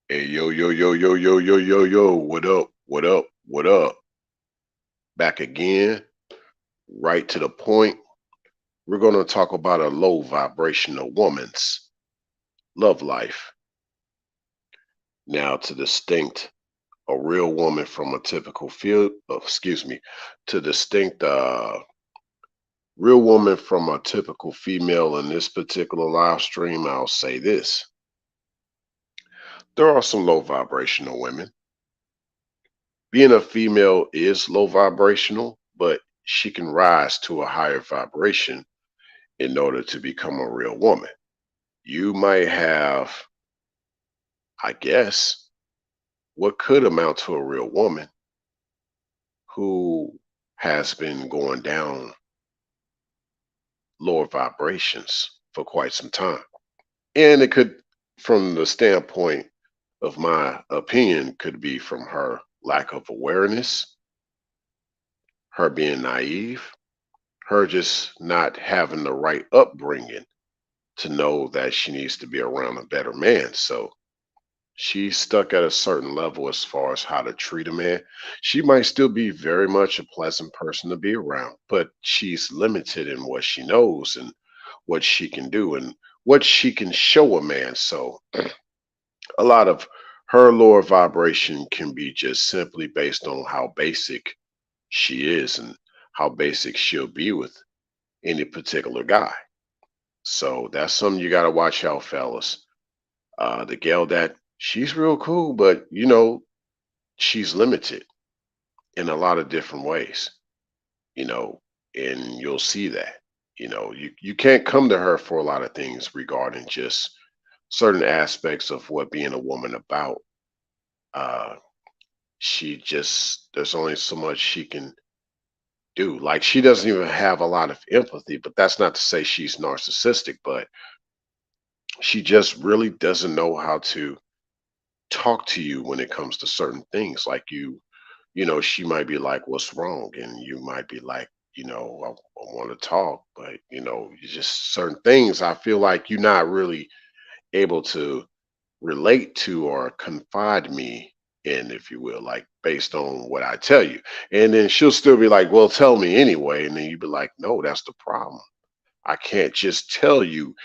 Hey, yo, yo, yo, yo, yo, yo, yo, yo, what up? What up? What up? Back again, right to the point. We're going to talk about a low vibrational woman's love life. Now, to distinct a real woman from a typical field, to distinct real woman from a typical female in this particular live stream, I'll say this. There are some low vibrational women. Being a female is low vibrational, but she can rise to a higher vibration in order to become a real woman. You might have, I guess, what could amount to a real woman who has been going down lower vibrations for quite some time. And it could, from the standpoint of my opinion, could be from her lack of awareness, her being naive, her just not having the right upbringing to know that she needs to be around a better man. So she's stuck at a certain level as far as how to treat a man. She might still be very much a pleasant person to be around, but she's limited in what she knows and what she can do and what she can show a man. So a lot of her lower vibration can be just simply based on how basic she is and how basic she'll be with any particular guy. So that's something you got to watch out, fellas. The gal that she's real cool, but she's limited in a lot of different ways, you know, and you'll see that. You can't come to her for a lot of things regarding just certain aspects of what being a woman about. Uh, she just there's only so much she can do. Like she doesn't even have a lot of empathy, but that's not to say she's narcissistic, but she just really doesn't know how to talk to you when it comes to certain things. Like she might be like, "What's wrong?" And you might be like, I want to talk, but you just certain things. I feel like you're not really able to relate to or confide me in, if you will, like based on what I tell you. And then she'll still be like, "Well, tell me anyway." And then you'd be like, "No, that's the problem. I can't just tell you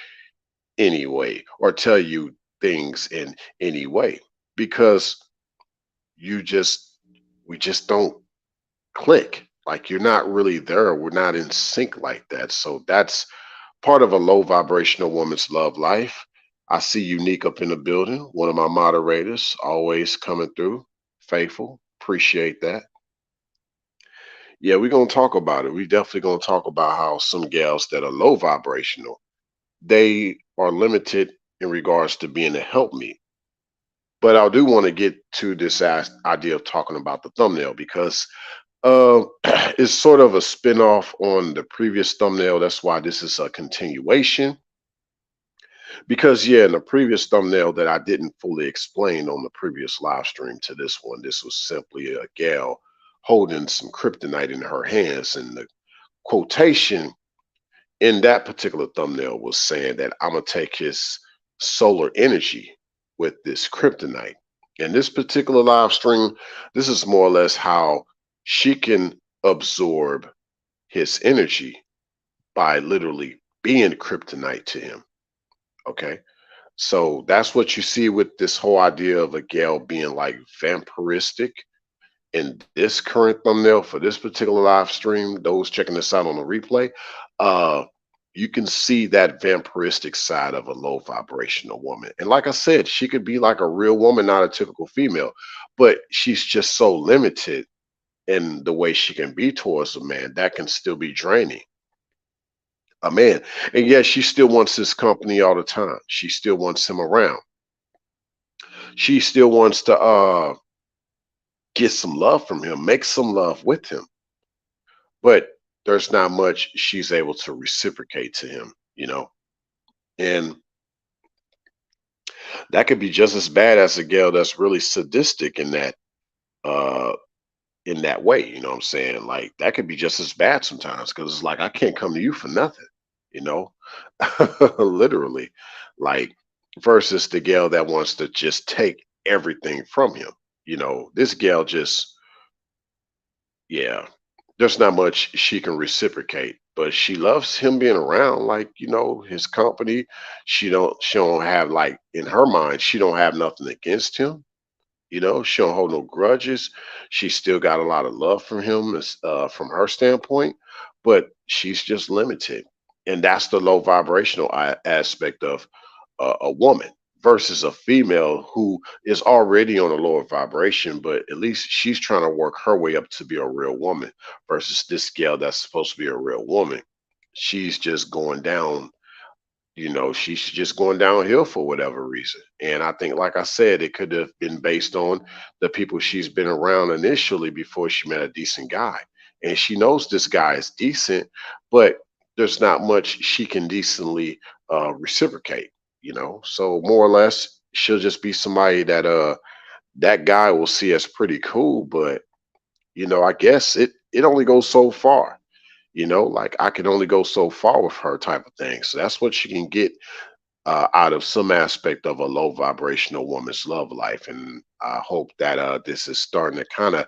anyway or tell you things in any way because you just we just don't click. Like you're not really there. We're not in sync like that. So that's part of a low vibrational woman's love life. I see Unique up in the building, one of my moderators, always coming through, faithful. Appreciate that. Yeah, we're gonna talk about it. We definitely gonna talk about how some gals that are low vibrational, they are limited in regards to being a helpmeet. But I do want to get to this idea of talking about the thumbnail because it's sort of a spin-off on the previous thumbnail. That's why this is a continuation. Because yeah, in the previous thumbnail that I didn't fully explain on the previous live stream to this one, this was simply a gal holding some kryptonite in her hands. And the quotation in that particular thumbnail was saying that I'm gonna take his solar energy with this kryptonite. In this particular live stream, this is more or less how she can absorb his energy by literally being kryptonite to him. Okay. So that's what you see with this whole idea of a gal being like vampiristic. In this current thumbnail for this particular live stream, those checking this out on the replay, uh, you can see that vampiristic side of a low vibrational woman. And like I said, she could be like a real woman, not a typical female, but she's just so limited in the way she can be towards a man that can still be draining a man. And yet she still wants his company all the time. She still wants him around. She still wants to get some love from him, make some love with him. But there's not much she's able to reciprocate to him. And that could be just as bad as a girl that's really sadistic uh in that way, you know what I'm saying? Like that could be just as bad sometimes because it's like I can't come to you for nothing, you know? Literally. Like versus the girl that wants to just take everything from him. This gal just, yeah, there's not much she can reciprocate, but she loves him being around, like, his company. She don't have, like, in her mind, she don't have nothing against him. She don't hold no grudges. She still got a lot of love from him, from her standpoint, but she's just limited, and that's the low vibrational aspect of a woman versus a female who is already on a lower vibration, but at least she's trying to work her way up to be a real woman versus this gal that's supposed to be a real woman. She's just going down, she's just going downhill for whatever reason. And I think, like I said, it could have been based on the people she's been around initially before she met a decent guy. And she knows this guy is decent, but there's not much she can decently reciprocate, So more or less, she'll just be somebody that guy will see as pretty cool, but I guess it only goes so far. Like, I can only go so far with her, type of thing. So that's what she can get out of some aspect of a low vibrational woman's love life. And I hope that this is starting to kind of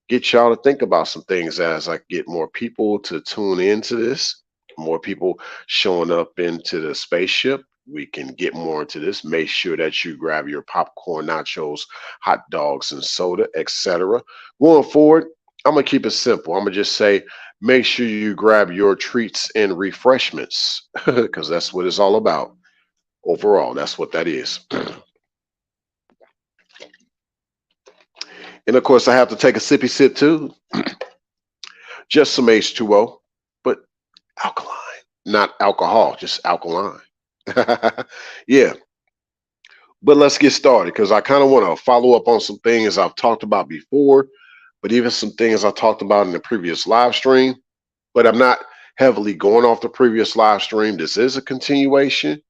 get y'all to think about some things as I get more people to tune into this, more people showing up into the spaceship. We can get more into this. Make sure that you grab your popcorn, nachos, hot dogs, and soda, etc. Going forward, I'm gonna keep it simple. I'm gonna just say, make sure you grab your treats and refreshments, because that's what it's all about. Overall, that's what that is. And of course, I have to take a sippy sip too. Just some H2O, but alkaline, not alcohol, just alkaline. Yeah, but let's get started because I kind of want to follow up on some things I've talked about before, but even some things I talked about in the previous live stream. But I'm not heavily going off the previous live stream. This is a continuation.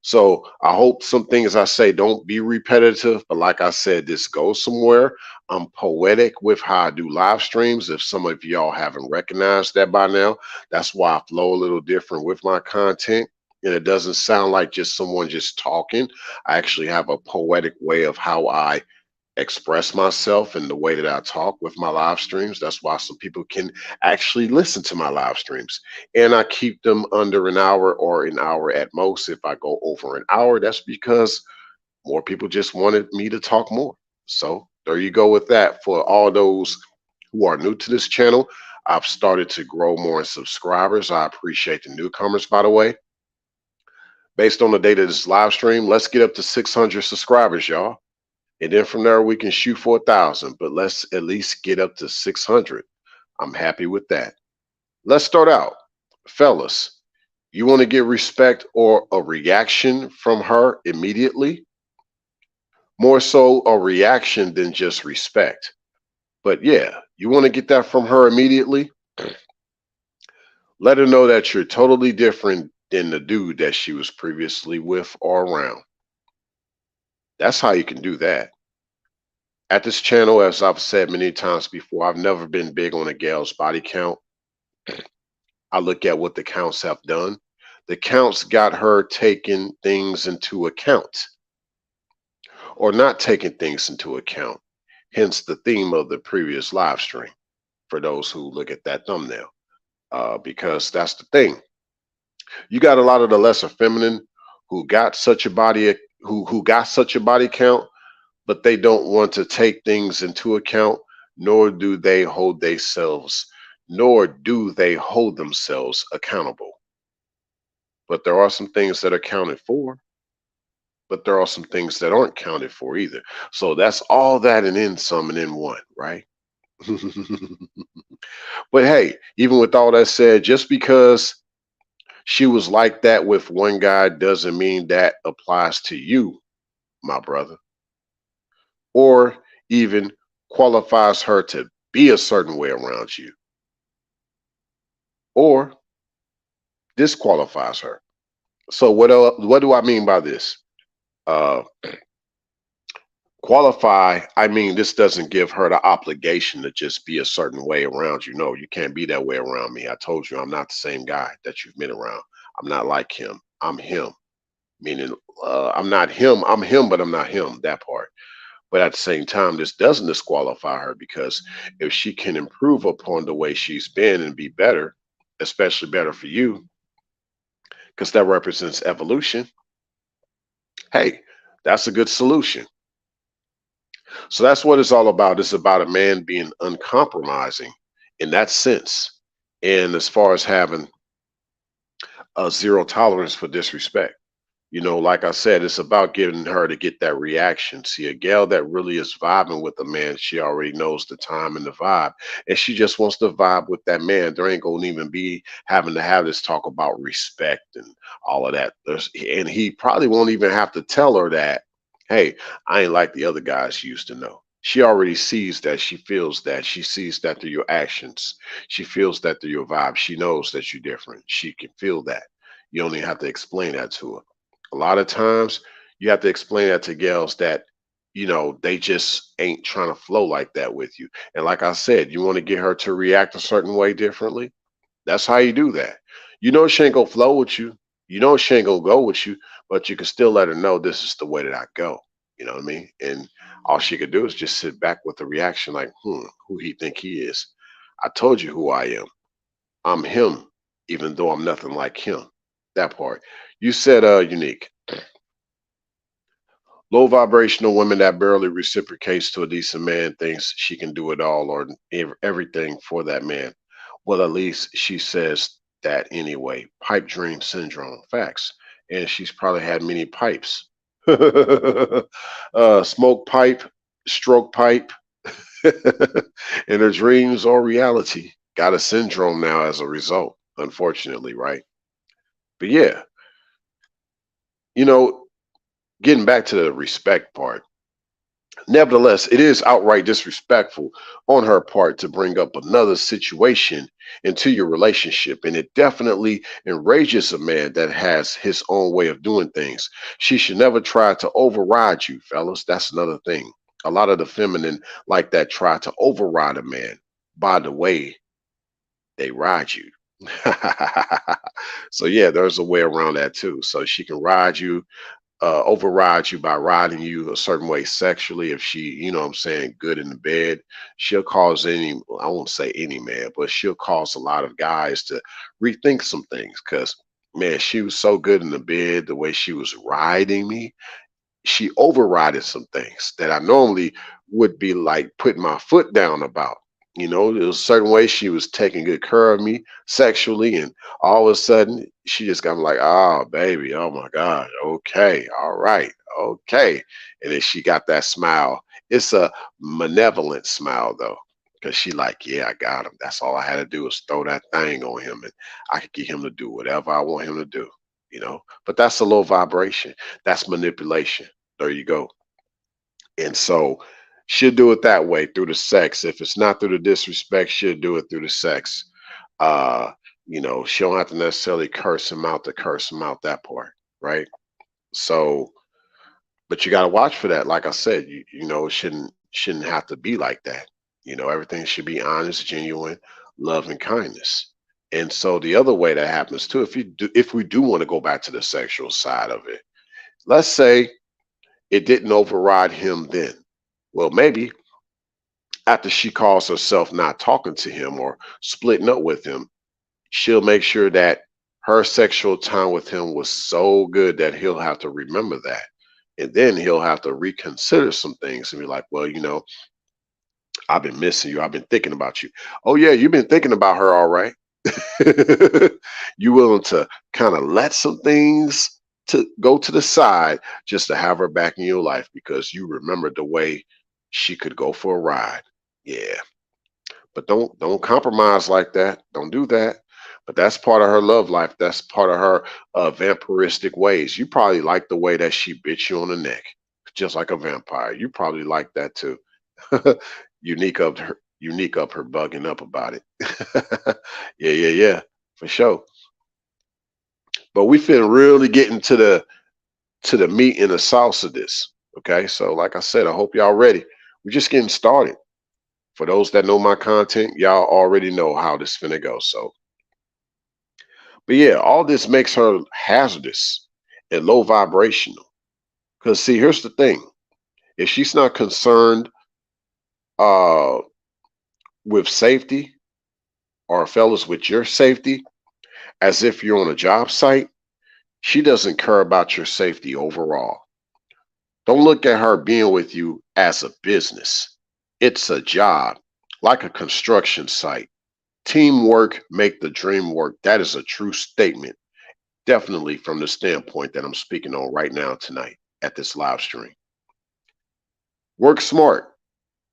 So I hope some things I say don't be repetitive, but like I said, this goes somewhere. I'm poetic with how I do live streams. If some of y'all haven't recognized that by now, that's why I flow a little different with my content. And it doesn't sound like just someone just talking. I actually have a poetic way of how I express myself and the way that I talk with my live streams. That's why some people can actually listen to my live streams. And I keep them under an hour or an hour at most. If I go over an hour, that's because more people just wanted me to talk more. So there you go with that. For all those who are new to this channel, I've started to grow more in subscribers. I appreciate the newcomers, by the way. Based on the date of this live stream, let's get up to 600 subscribers, y'all. And then from there, we can shoot for 1,000, but let's at least get up to 600. I'm happy with that. Let's start out. Fellas, you want to get respect or a reaction from her immediately? More so a reaction than just respect. But yeah, you want to get that from her immediately? Let her know that you're totally different than the dude that she was previously with or around. That's how you can do that. At this channel, as I've said many times before, I've never been big on a gal's body count. I look at what the counts have done. The counts got her taking things into account or not taking things into account. Hence the theme of the previous live stream for those who look at that thumbnail. Because that's the thing. You got a lot of the lesser feminine who got such a body who got such a body count, but they don't want to take things into account, nor do they hold themselves accountable. But there are some things that are counted for, but there are some things that aren't counted for either. So that's all that and then some and then one, right? But hey, even with all that said, just because she was like that with one guy doesn't mean that applies to you, my brother, or even qualifies her to be a certain way around you, or disqualifies her. So what do I mean by this? Uh, Qualify, I mean, this doesn't give her the obligation to just be a certain way around you. No, you can't be that way around me. I told you I'm not the same guy that you've been around. I'm not like him. I'm him. Meaning, I'm not him. I'm him, but I'm not him. That part. But at the same time, this doesn't disqualify her, because if she can improve upon the way she's been and be better, especially better for you, because that represents evolution, hey, that's a good solution. So that's what it's all about. It's about a man being uncompromising in that sense. And as far as having a zero tolerance for disrespect. Like I said, it's about getting her to get that reaction. See, a gal that really is vibing with a man, she already knows the time and the vibe, and she just wants to vibe with that man. There ain't gonna even be having to have this talk about respect and all of that. And he probably won't even have to tell her that, hey, I ain't like the other guys she used to know. She already sees that. She feels that. She sees that through your actions. She feels that through your vibe. She knows that you're different. She can feel that. You don't even have to explain that to her. A lot of times you have to explain that to gals that, they just ain't trying to flow like that with you. And like I said, you want to get her to react a certain way differently. That's how you do that. She ain't gonna flow with you. She ain't gonna go with you, but you can still let her know this is the way that I go. You know what I mean? And all she could do is just sit back with a reaction like, who he think he is? I told you who I am. I'm him, even though I'm nothing like him. That part. You said unique. Low vibrational woman that barely reciprocates to a decent man thinks she can do it all or everything for that man. Well, at least she says that anyway. Pipe dream syndrome. Facts. And she's probably had many pipes. Smoke pipe, stroke pipe, and her dreams are reality. Got a syndrome now as a result, unfortunately, right? But yeah, you know, getting back to the respect part. Nevertheless, it is outright disrespectful on her part to bring up another situation into your relationship, and it definitely enrages a man that has his own way of doing things. She should never try to override you, fellas. That's another thing. A lot of the feminine like that try to override a man by the way they ride you. So yeah, there's a way around that too. So she can ride you, override you by riding you a certain way sexually. If she, what I'm saying, good in the bed, she'll cause I won't say any man, but she'll cause a lot of guys to rethink some things, because, man, she was so good in the bed, the way she was riding me, she overrided some things that I normally would be like putting my foot down about. There was a certain way she was taking good care of me sexually, and all of a sudden she just got me like, oh baby, oh my God, okay, all right, okay. And then she got that smile. It's a malevolent smile though, because she like, yeah, I got him. That's all I had to do was throw that thing on him, and I could get him to do whatever I want him to do. But that's a low vibration. That's manipulation. There you go. And so she'll do it that way through the sex. If it's not through the disrespect, she'll do it through the sex. Uh, she don't have to necessarily curse him out to curse him out, that part, right? So, but you got to watch for that. Like I said, it shouldn't have to be like that. Everything should be honest, genuine, love, and kindness. And so the other way that happens too, if we do want to go back to the sexual side of it, let's say it didn't override him then. Well, maybe after she calls herself not talking to him or splitting up with him, she'll make sure that her sexual time with him was so good that he'll have to remember that. And then he'll have to reconsider some things and be like, well, I've been missing you. I've been thinking about you. Oh, yeah, you've been thinking about her, all right. You willing to kind of let some things to go to the side just to have her back in your life because you remember the way she could go for a ride. Yeah, but don't compromise like that. Don't do that. But that's part of her love life. That's part of her vampiristic ways. You probably like the way that she bit you on the neck, just like a vampire. You probably like that too. Unique up her bugging up about it. Yeah, for sure. But we finna really get into the meat and the sauce of this. Okay, so like I said, I hope y'all ready. We're just getting started. For those that know my content, y'all already know how this finna go. So, but yeah, all this makes her hazardous and low vibrational. Because see, here's the thing: If she's not concerned uh, with safety, or fellas, with your safety, as if you're on a job site, she doesn't care about your safety overall. Don't look at her being with you as a business. It's a job, like a construction site. Teamwork make the dream work. That is a true statement, definitely from the standpoint that I'm speaking on right now tonight at this live stream. Work smart,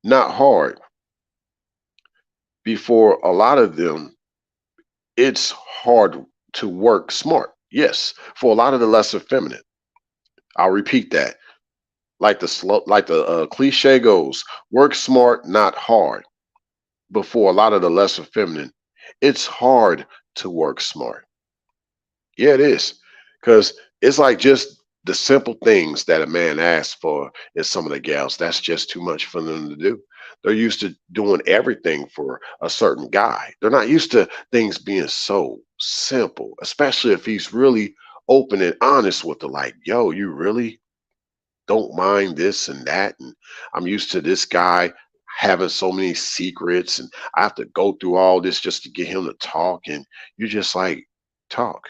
not hard. Before a lot of them, it's hard to work smart. Yes, for a lot of the lesser feminine. I'll repeat that. Like the cliche goes, work smart, not hard. But for a lot of the lesser feminine, it's hard to work smart. Yeah, it is. Because it's like just the simple things that a man asks for in some of the gals, that's just too much for them to do. They're used to doing everything for a certain guy. They're not used to things being so simple, especially if he's really open and honest with the like, yo, you really don't mind this and that. And I'm used to this guy having so many secrets, and I have to go through all this just to get him to talk. And you're just like, talk.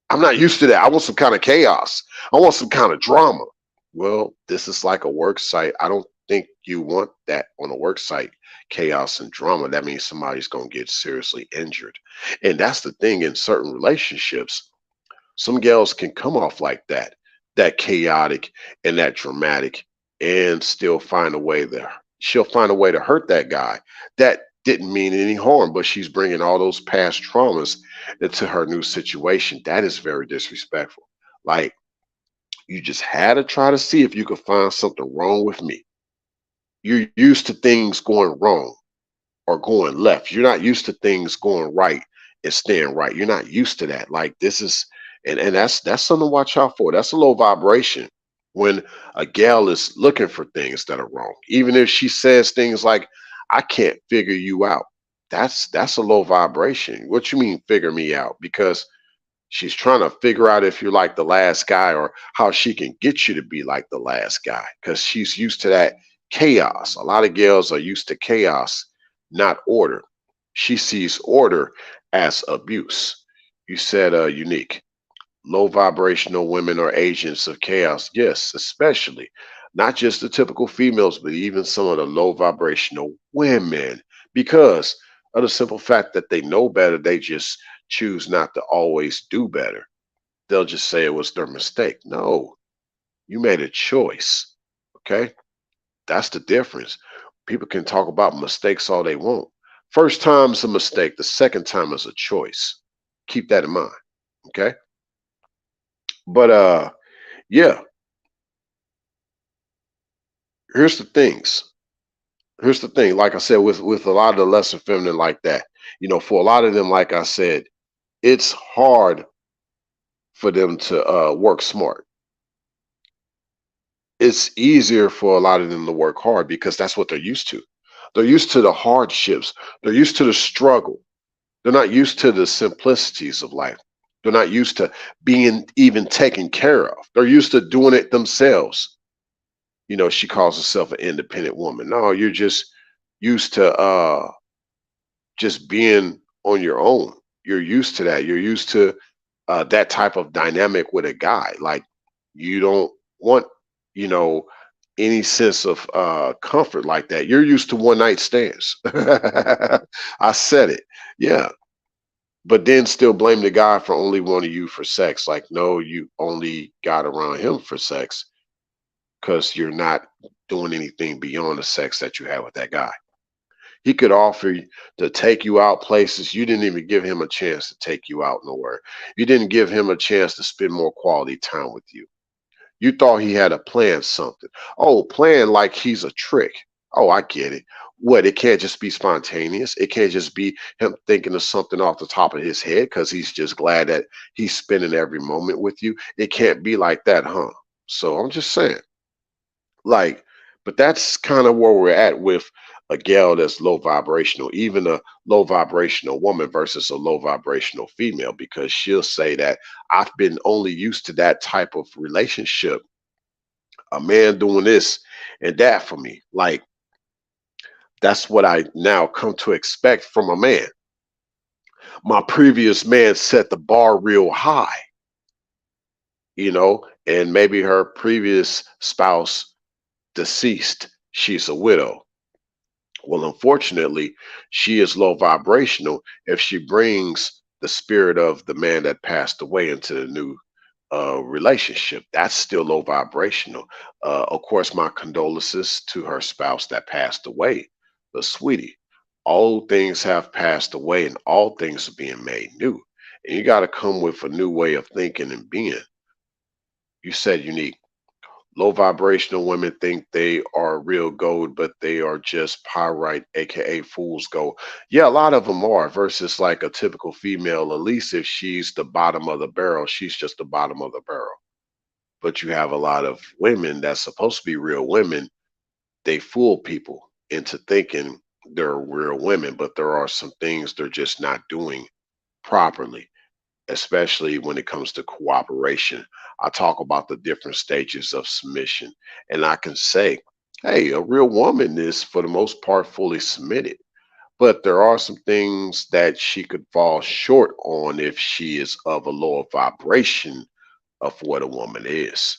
I'm not used to that. I want some kind of chaos. I want some kind of drama. Well, this is like a work site. I don't think you want that on a work site, chaos and drama. That means somebody's going to get seriously injured. And that's the thing in certain relationships. Some gals can come off like that chaotic and that dramatic, and still find a way there. She'll find a way to hurt that guy. That didn't mean any harm, but she's bringing all those past traumas into her new situation. That is very disrespectful. Like, you just had to try to see if you could find something wrong with me. You're used to things going wrong or going left. You're not used to things going right and staying right. You're not used to that. Like, this is, and that's something to watch out for. That's a low vibration when a gal is looking for things that are wrong. Even if she says things like, I can't figure you out. That's a low vibration. What you mean figure me out? Because she's trying to figure out if you're like the last guy, or how she can get you to be like the last guy, because she's used to that chaos. A lot of girls are used to chaos, not order. She sees order as abuse. You said unique. Low vibrational women are agents of chaos. Yes, especially not just the typical females, but even some of the low vibrational women, because of the simple fact that they know better. They just choose not to always do better. They'll just say it was their mistake. No, you made a choice. Okay. That's the difference. People can talk about mistakes all they want. First time's a mistake, the second time is a choice. Keep that in mind. Okay. But yeah, here's the things. Here's the thing. Like I said, with a lot of the lesser feminine like that, for a lot of them, like I said, it's hard for them to work smart. It's easier for a lot of them to work hard because that's what they're used to. They're used to the hardships. They're used to the struggle. They're not used to the simplicities of life. They're not used to being even taken care of. They're used to doing it themselves. She calls herself an independent woman. No, you're just used to just being on your own. You're used to that. You're used to that type of dynamic with a guy. Like, you don't want, you know, any sense of comfort like that. You're used to one night stands. I said it. Yeah. But then still blame the guy for only wanting you for sex. Like, no, you only got around him for sex because you're not doing anything beyond the sex that you have with that guy. He could offer to take you out places. You didn't even give him a chance to take you out nowhere. You didn't give him a chance to spend more quality time with you. You thought he had a plan something. Oh, plan like he's a trick. Oh, I get it. What, it can't just be spontaneous? It can't just be him thinking of something off the top of his head because he's just glad that he's spending every moment with you. It can't be like that, huh? So I'm just saying, like, but that's kind of where we're at with a gal that's low vibrational, even a low vibrational woman versus a low vibrational female, because she'll say that I've been only used to that type of relationship a man doing this and that for me. Like, that's what I now come to expect from a man. My previous man set the bar real high, and maybe her previous spouse deceased. She's a widow. Well, unfortunately, she is low vibrational if she brings the spirit of the man that passed away into the new relationship. That's still low vibrational. Of course, my condolences to her spouse that passed away, the sweetie. All things have passed away and all things are being made new. And you got to come with a new way of thinking and being. You said unique. Low vibrational women think they are real gold, but they are just pyrite, aka fool's gold. Yeah, a lot of them are, versus like a typical female, at least if she's the bottom of the barrel, she's just the bottom of the barrel. But you have a lot of women that's supposed to be real women, they fool people into thinking they're real women, but there are some things they're just not doing properly, especially when it comes to cooperation. I talk about the different stages of submission, and I can say, hey, a real woman is for the most part fully submitted, but there are some things that she could fall short on if she is of a lower vibration of what a woman is.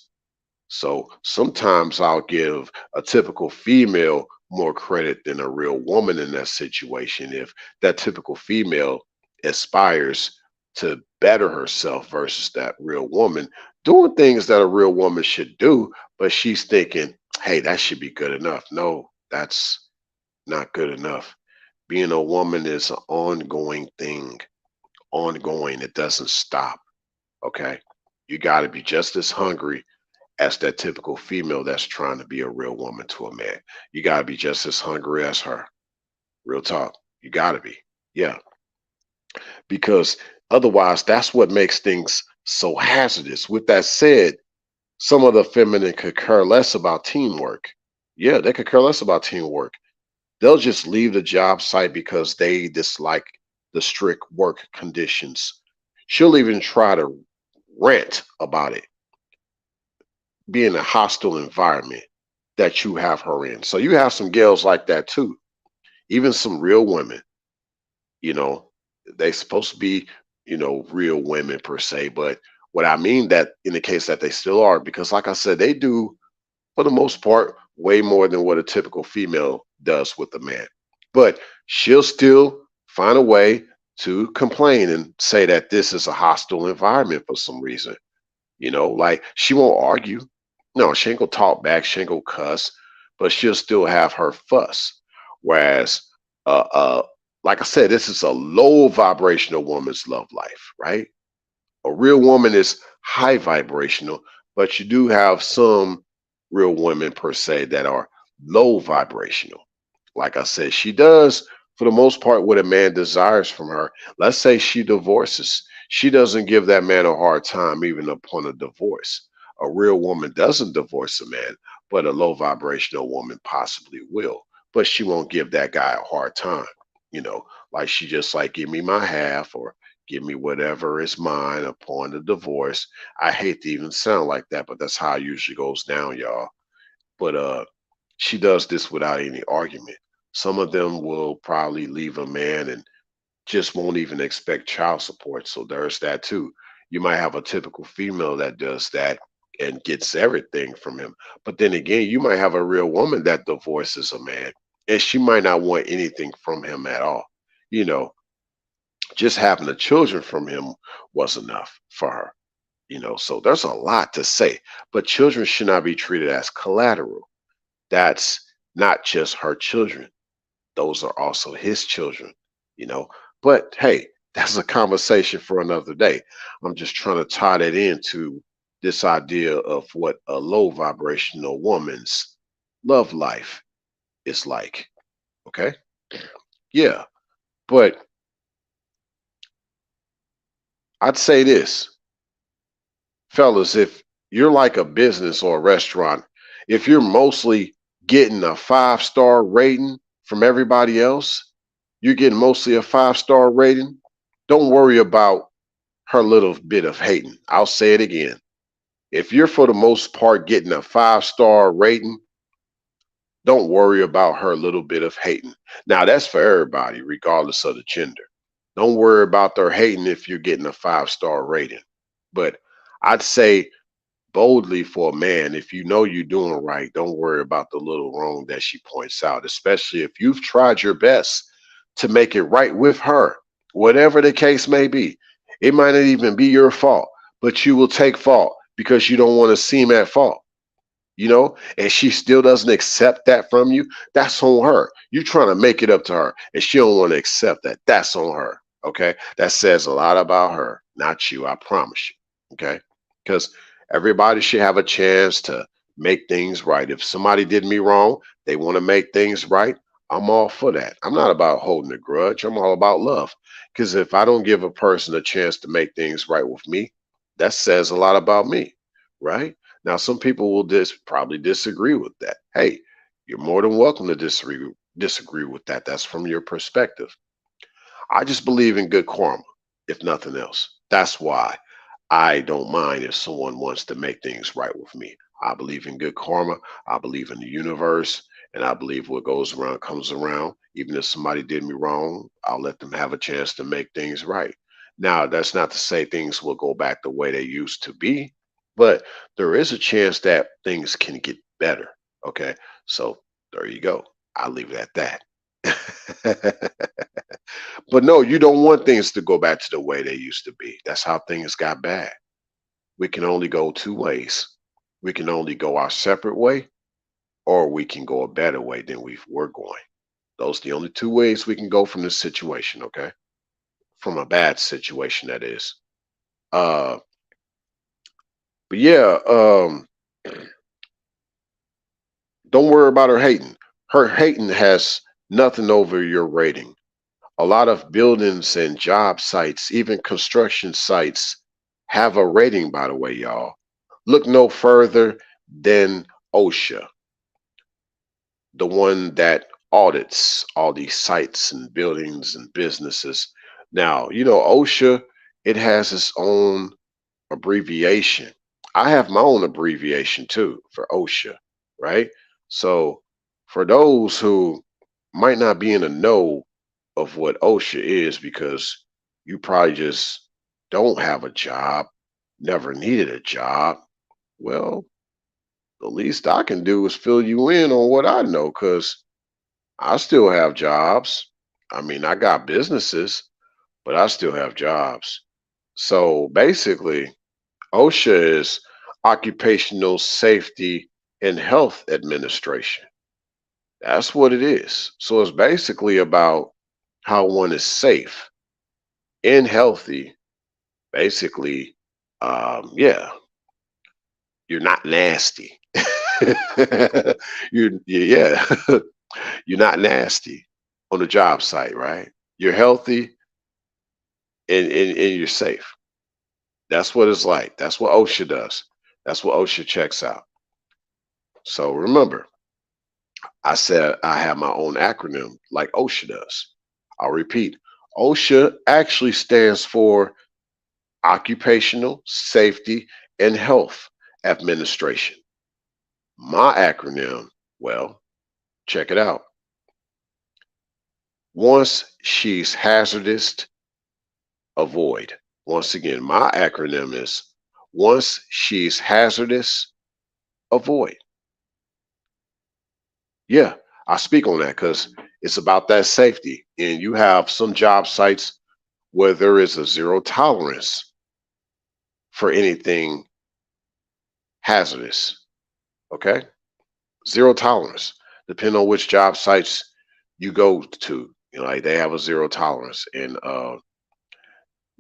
So sometimes I'll give a typical female more credit than a real woman in that situation if that typical female aspires to better herself versus that real woman doing things that a real woman should do, but she's thinking, hey, that should be good enough. No, that's not good enough. Being a woman is an ongoing thing, ongoing. It doesn't stop. Okay. You got to be just as hungry as that typical female that's trying to be a real woman to a man. You got to be just as hungry as her. Real talk. You got to be. Yeah. Because otherwise, that's what makes things so hazardous. With that said, some of the feminine could care less about teamwork. Yeah, they could care less about teamwork. They'll just leave the job site because they dislike the strict work conditions. She'll even try to rant about it being a hostile environment that you have her in. So you have some girls like that too. Even some real women, you know, they supposed to be, real women per se. But what I mean that in the case that they still are, because like I said, they do for the most part way more than what a typical female does with a man. But she'll still find a way to complain and say that this is a hostile environment for some reason. Like she won't argue. No, she ain't gonna talk back. She ain't gonna cuss, but she'll still have her fuss. Whereas, uh, uh, like I said, this is a low vibrational woman's love life, right? A real woman is high vibrational, but you do have some real women per se that are low vibrational. Like I said, she does for the most part what a man desires from her. Let's say she divorces. She doesn't give that man a hard time even upon a divorce. A real woman doesn't divorce a man, but a low vibrational woman possibly will. But she won't give that guy a hard time. Like she just like give me my half or give me whatever is mine upon the divorce. I hate to even sound like that, but that's how it usually goes down, y'all. But she does this without any argument. Some of them will probably leave a man and just won't even expect child support. So there's that too. You might have a typical female that does that and gets everything from him. But then again, you might have a real woman that divorces a man and she might not want anything from him at all. You know, just having the children from him was enough for her. So there's a lot to say, but children should not be treated as collateral. That's not just her children, those are also his children, you know. But hey, that's a conversation for another day. I'm just trying to tie that into this idea of what a low vibrational woman's love life is like. Okay. Yeah. But I'd say this, fellas, if you're like a business or a restaurant, if you're mostly getting a 5-star rating from everybody else, you're getting mostly a 5-star rating, don't worry about her little bit of hating. I'll say it again. If you're for the most part getting a 5-star rating, don't worry about her little bit of hating. Now that's for everybody, regardless of the gender. Don't worry about their hating if you're getting a 5-star rating. But I'd say boldly for a man, if you know you're doing right, don't worry about the little wrong that she points out, especially if you've tried your best to make it right with her, whatever the case may be. It might not even be your fault, but you will take fault because you don't want to seem at fault, and she still doesn't accept that from you. That's on her. You're trying to make it up to her and she don't want to accept that. That's on her. Okay, that says a lot about her, not you, I promise you. Okay, because everybody should have a chance to make things right. If somebody did me wrong, they want to make things right, I'm all for that. I'm not about holding a grudge, I'm all about love. Because if I don't give a person a chance to make things right with me, that says a lot about me, right? Now, some people will probably disagree with that. Hey, you're more than welcome to disagree with that. That's from your perspective. I just believe in good karma, if nothing else. That's why I don't mind if someone wants to make things right with me. I believe in good karma. I believe in the universe. And I believe what goes around comes around. Even if somebody did me wrong, I'll let them have a chance to make things right. Now, that's not to say things will go back the way they used to be, but there is a chance that things can get better. Okay. So there you go. I'll leave it at that. But no, you don't want things to go back to the way they used to be. That's how things got bad. We can only go two ways. We can only go our separate way, or we can go a better way than we're going. Those are the only two ways we can go from this situation, okay? From a bad situation, that is. Uh, but yeah, don't worry about her hating. Her hating has nothing over your rating. A lot of buildings and job sites, even construction sites, have a rating, by the way, y'all. Look no further than OSHA, the one that audits all these sites and buildings and businesses. Now, OSHA, it has its own abbreviation. I have my own abbreviation too for OSHA, right? So, for those who might not be in the know of what OSHA is because you probably just don't have a job, never needed a job, well, the least I can do is fill you in on what I know because I still have jobs. I mean, I got businesses, but I still have jobs. So basically, OSHA is Occupational Safety and Health Administration. That's what it is. So it's basically about how one is safe and healthy. Basically, yeah, you're not nasty. Yeah, you're not nasty on the job site, right? You're healthy and you're safe. That's what it's like. That's what OSHA does. That's what OSHA checks out. So remember, I said I have my own acronym like OSHA does. I'll repeat. OSHA actually stands for Occupational Safety and Health Administration. My acronym, well, check it out. Once she's hazardous, avoid. Once again, my acronym is once she's hazardous, avoid. Yeah, I speak on that because it's about that safety. And you have some job sites where there is a zero tolerance for anything hazardous. Okay? Zero tolerance. Depending on which job sites you go to, like they have a zero tolerance. And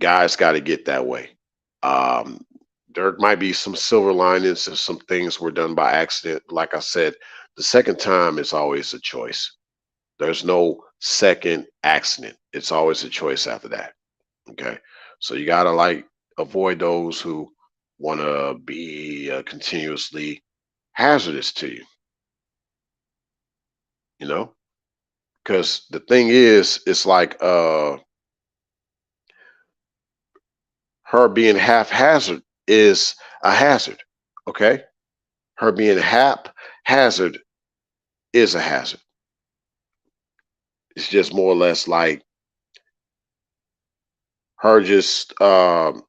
guys got to get that way. Um, there might be some silver linings and some things were done by accident. Like I said, the second time is always a choice. There's no second accident. It's always a choice after that. Okay. So you got to avoid those who want to be continuously hazardous to you, you know? Because the thing is, it's like her being haphazard is a hazard. Okay. Her being hazard is a hazard. It's just more or less like her just all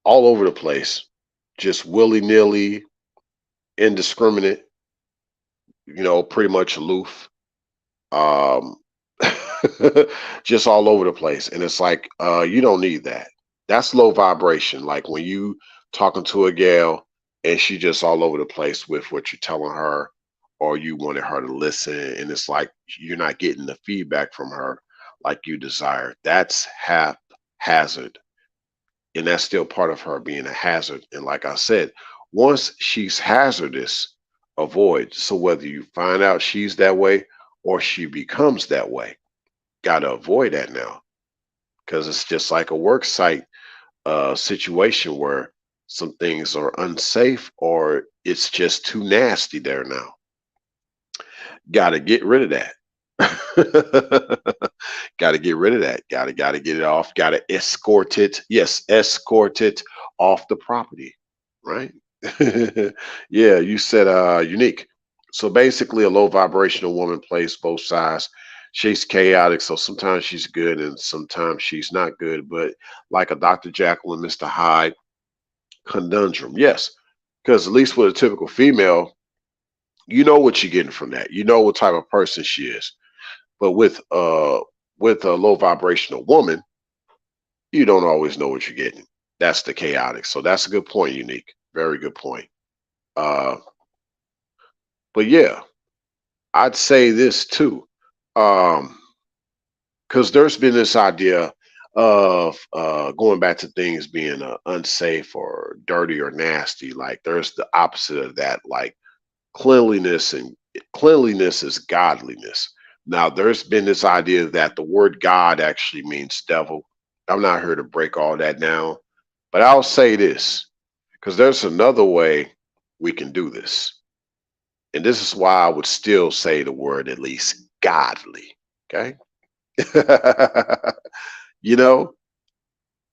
over the place, just willy nilly, indiscriminate, pretty much aloof, um, just all over the place. And it's like, you don't need that. That's low vibration. Like when you talking to a gal and she just all over the place with what you're telling her, or you wanted her to listen, and it's like you're not getting the feedback from her like you desire. That's haphazard, and that's still part of her being a hazard. And like I said, once she's hazardous, avoid. So whether you find out she's that way or she becomes that way, gotta avoid that now, because it's just like a work site situation where some things are unsafe or it's just too nasty there now. Gotta get rid of that. Gotta get rid of that. Gotta get it off. Gotta escort it. Yes, escort it off the property. Right? Yeah, you said unique. So basically a low vibrational woman plays both sides. She's chaotic, so sometimes she's good and sometimes she's not good. But like a Dr. Jekyll and Mr. Hyde conundrum, yes. Because at least with a typical female, you know what you're getting from that. You know what type of person she is. But with a low vibrational woman, you don't always know what you're getting. That's the chaotic. So that's a good point, unique. Very good point. Uh, but yeah, I'd say this too. Because there's been this idea of going back to things being unsafe or dirty or nasty. Like there's the opposite of that, like cleanliness, and cleanliness is godliness. Now, there's been this idea that the word God actually means devil. I'm not here to break all that down, but I'll say this because there's another way we can do this. And this is why I would still say the word at least godly. Okay. you know,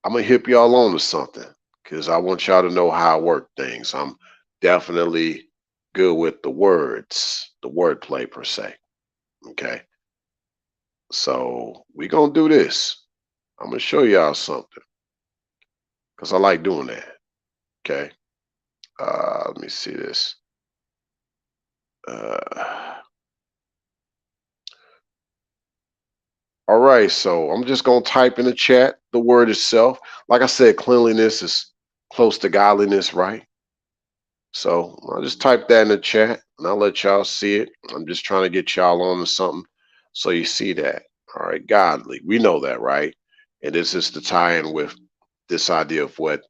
I'm going to hip y'all on to something because I want y'all to know how I work things. I'm definitely good with the words, the wordplay per se. Okay. So we gonna do this. I'm gonna show y'all something because I like doing that. Okay. Let me see this. Uh, all right. So I'm just gonna type in the chat the word itself. Like I said, cleanliness is close to godliness, right? So I'll just type that in the chat and I'll let y'all see it. I'm just trying to get y'all on to something so you see that. All right, godly. We know that, right? And this is the tie-in with this idea of what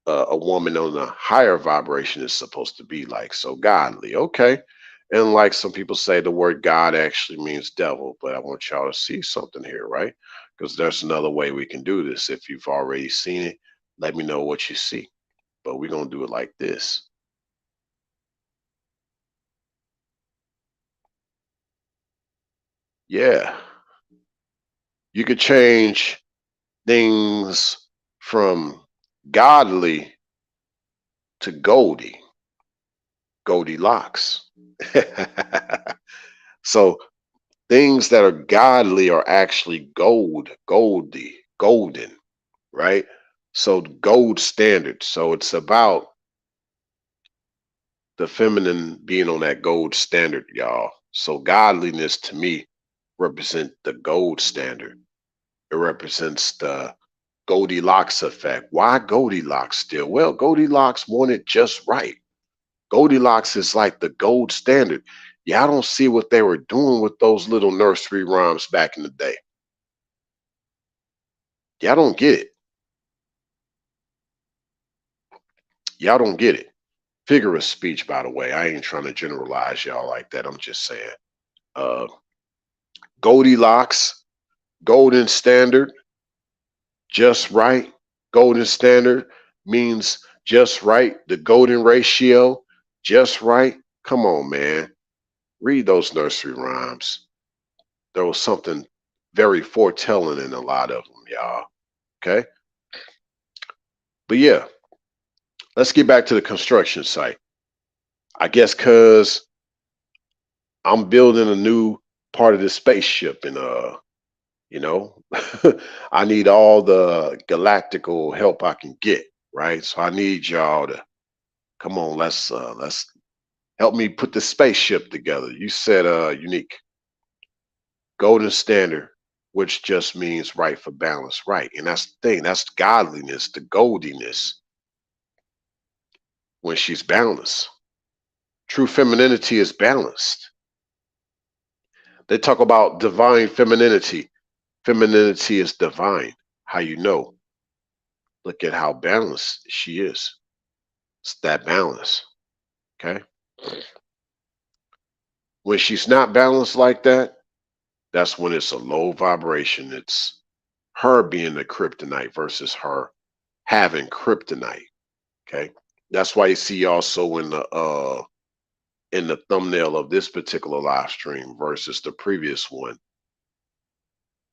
a woman on a higher vibration is supposed to be like. So godly, okay. And like some people say, the word God actually means devil, but I want y'all to see something here, right? Because there's another way we can do this. If you've already seen it, let me know what you see. But we're gonna do it like this. Yeah, you could change things from godly to Goldie, Goldilocks. So things that are godly are actually Goldie, golden, right? So gold standard. So it's about the feminine being on that gold standard, y'all. So godliness to me represent the gold standard. It represents the Goldilocks effect. Why Goldilocks still? Well, Goldilocks wanted just right. Goldilocks is like the gold standard. Y'all don't see what they were doing with those little nursery rhymes back in the day. Y'all don't get it. Y'all don't get it. Figure of speech, by the way. I ain't trying to generalize y'all like that. I'm just saying. Uh, Goldilocks, golden standard, just right. Golden standard means just right. The golden ratio, just right. Come on, man. Read those nursery rhymes. There was something very foretelling in a lot of them, y'all. Okay. But yeah, let's get back to the construction site. I guess because I'm building a new part of the spaceship, and you know, I need all the galactical help I can get, right? So I need y'all to come on. Let's help me put the spaceship together. You said unique golden standard, which just means right for balance, right? And that's the thing. That's godliness, the goldiness when she's balanced. True femininity is balanced. They talk about divine femininity. Femininity is divine. How you know? Look at how balanced she is. It's that balance. Okay. When she's not balanced like that, that's when it's a low vibration. It's her being the kryptonite versus her having kryptonite. Okay. That's why you see also in the thumbnail of this particular live stream versus the previous one,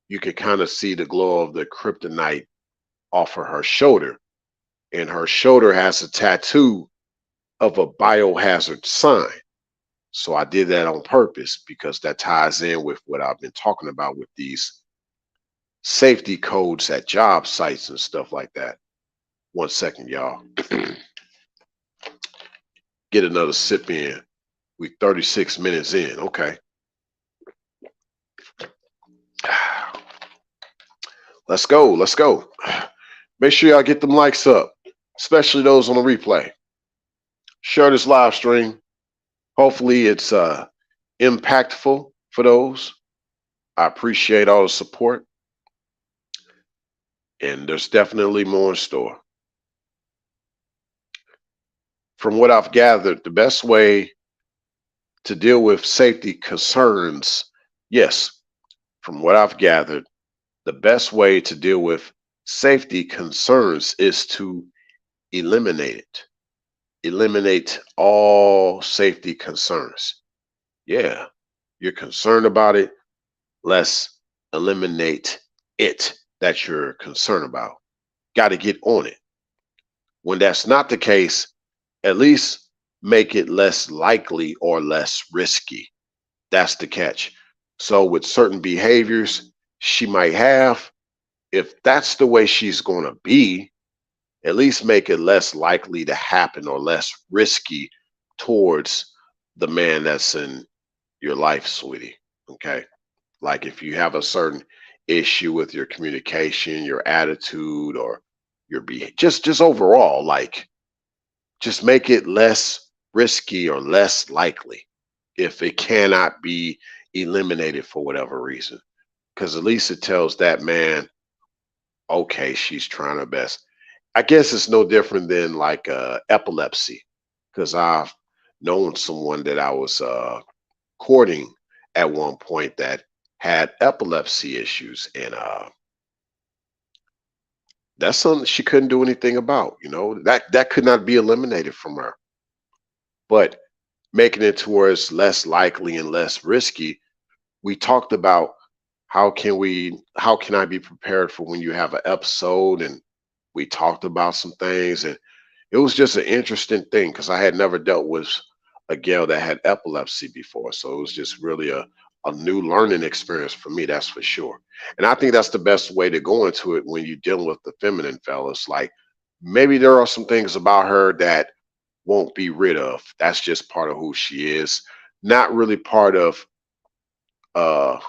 you can kind of see the glow of the kryptonite off of her shoulder. And her shoulder has a tattoo of a biohazard sign. So I did that on purpose because that ties in with what I've been talking about with these safety codes at job sites and stuff like that. 1 second, y'all. Get another sip in. We 36 minutes in. Okay. Let's go. Let's go. Make sure y'all get them likes up, especially those on the replay. Share this live stream. Hopefully it's impactful for those. I appreciate all the support. And there's definitely more in store. From what I've gathered, the best way to deal with safety concerns, yes, from what I've gathered, the best way to deal with safety concerns is to eliminate it. Eliminate all safety concerns. Yeah, you're concerned about it. Let's eliminate it that you're concerned about. Got to get on it. When that's not the case, at least make it less likely or less risky. That's the catch. So with certain behaviors she might have, if that's the way she's going to be, at least make it less likely to happen or less risky towards the man that's in your life, sweetie. Okay. Like if you have a certain issue with your communication, your attitude, or your behavior, just overall, like just make it less risky or less likely if it cannot be eliminated for whatever reason. Because at least it tells that man, okay, she's trying her best. I guess it's no different than like epilepsy, because I've known someone that I was courting at one point that had epilepsy issues, and that's something she couldn't do anything about. You know, that could not be eliminated from her. But making it towards less likely and less risky, we talked about how can I be prepared for when you have an episode, and we talked about some things, and it was just an interesting thing because I had never dealt with a gal that had epilepsy before. So it was just really a new learning experience for me, that's for sure. And I think that's the best way to go into it when you're dealing with the feminine fellas. Like maybe there are some things about her that won't be rid of. That's just part of who she is. Not really part of uh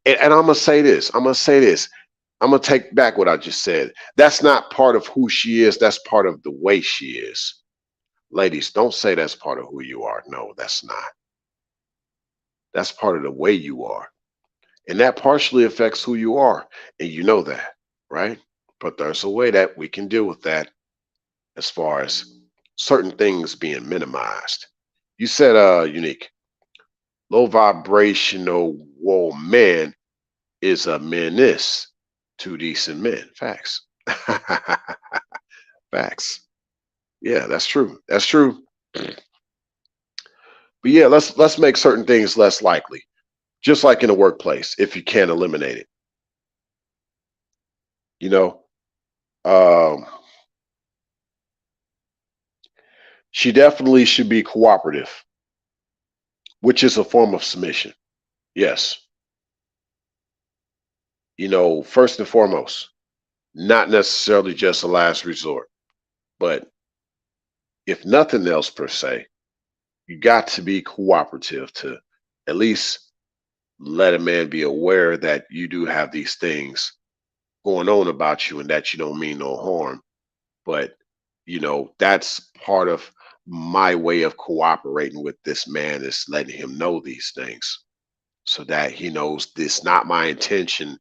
and I'm gonna say this. I'm gonna take back what I just said. That's not part of who she is. That's part of the way she is. Ladies, don't say that's part of who you are. No, that's not. That's part of the way you are. And that partially affects who you are. And you know that, right? But there's a way that we can deal with that as far as certain things being minimized. You said unique. Low vibrational woman is a menace to decent men. Facts. Facts. Yeah, that's true. That's true. But yeah, let's make certain things less likely. Just like in the workplace, if you can't eliminate it. You know, um, She definitely should be cooperative, which is a form of submission. Yes. First and foremost, not necessarily just a last resort, but if nothing else per se, you got to be cooperative to at least let a man be aware that you do have these things going on about you and that you don't mean no harm. But, that's part of my way of cooperating with this man is letting him know these things so that he knows this not my intention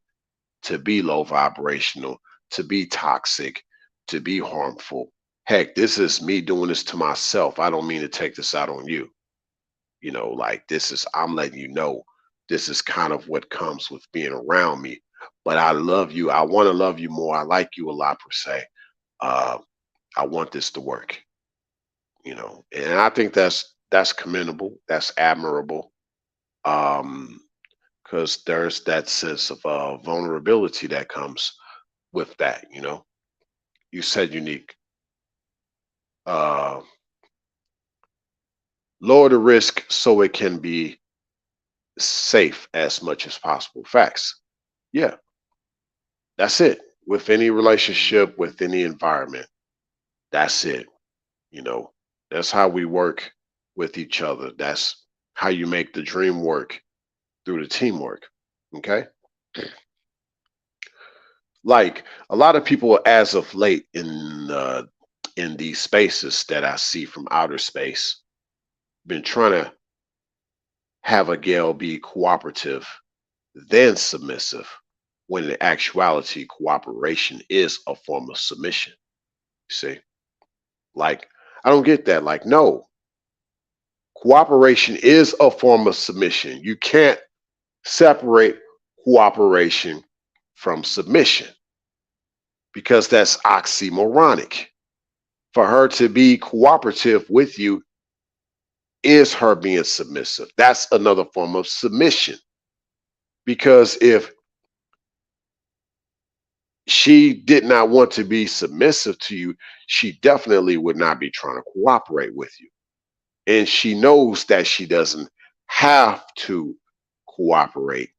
to be low vibrational, to be toxic, to be harmful. Heck, this is me doing this to myself. I don't mean to take this out on you. Like this is, I'm letting you know this is kind of what comes with being around me. But I love you. I want to love you more. I like you a lot per se. Uh, I want this to work. And I think that's commendable. That's admirable. Um, because there's that sense of vulnerability that comes with that. You said you need uh, lower the risk so it can be safe as much as possible. Facts. Yeah, that's it. With any relationship, with any environment, that's it. You know, that's how we work with each other. That's how you make the dream work through the teamwork. Okay. Like a lot of people as of late in these spaces that I see from outer space been trying to have a gal be cooperative then submissive when in actuality cooperation is a form of submission. You see, like I don't get that. Like, no, cooperation is a form of submission. You can't separate cooperation from submission because that's oxymoronic. For her to be cooperative with you is her being submissive. That's another form of submission. Because if she did not want to be submissive to you, she definitely would not be trying to cooperate with you. And she knows that she doesn't have to cooperate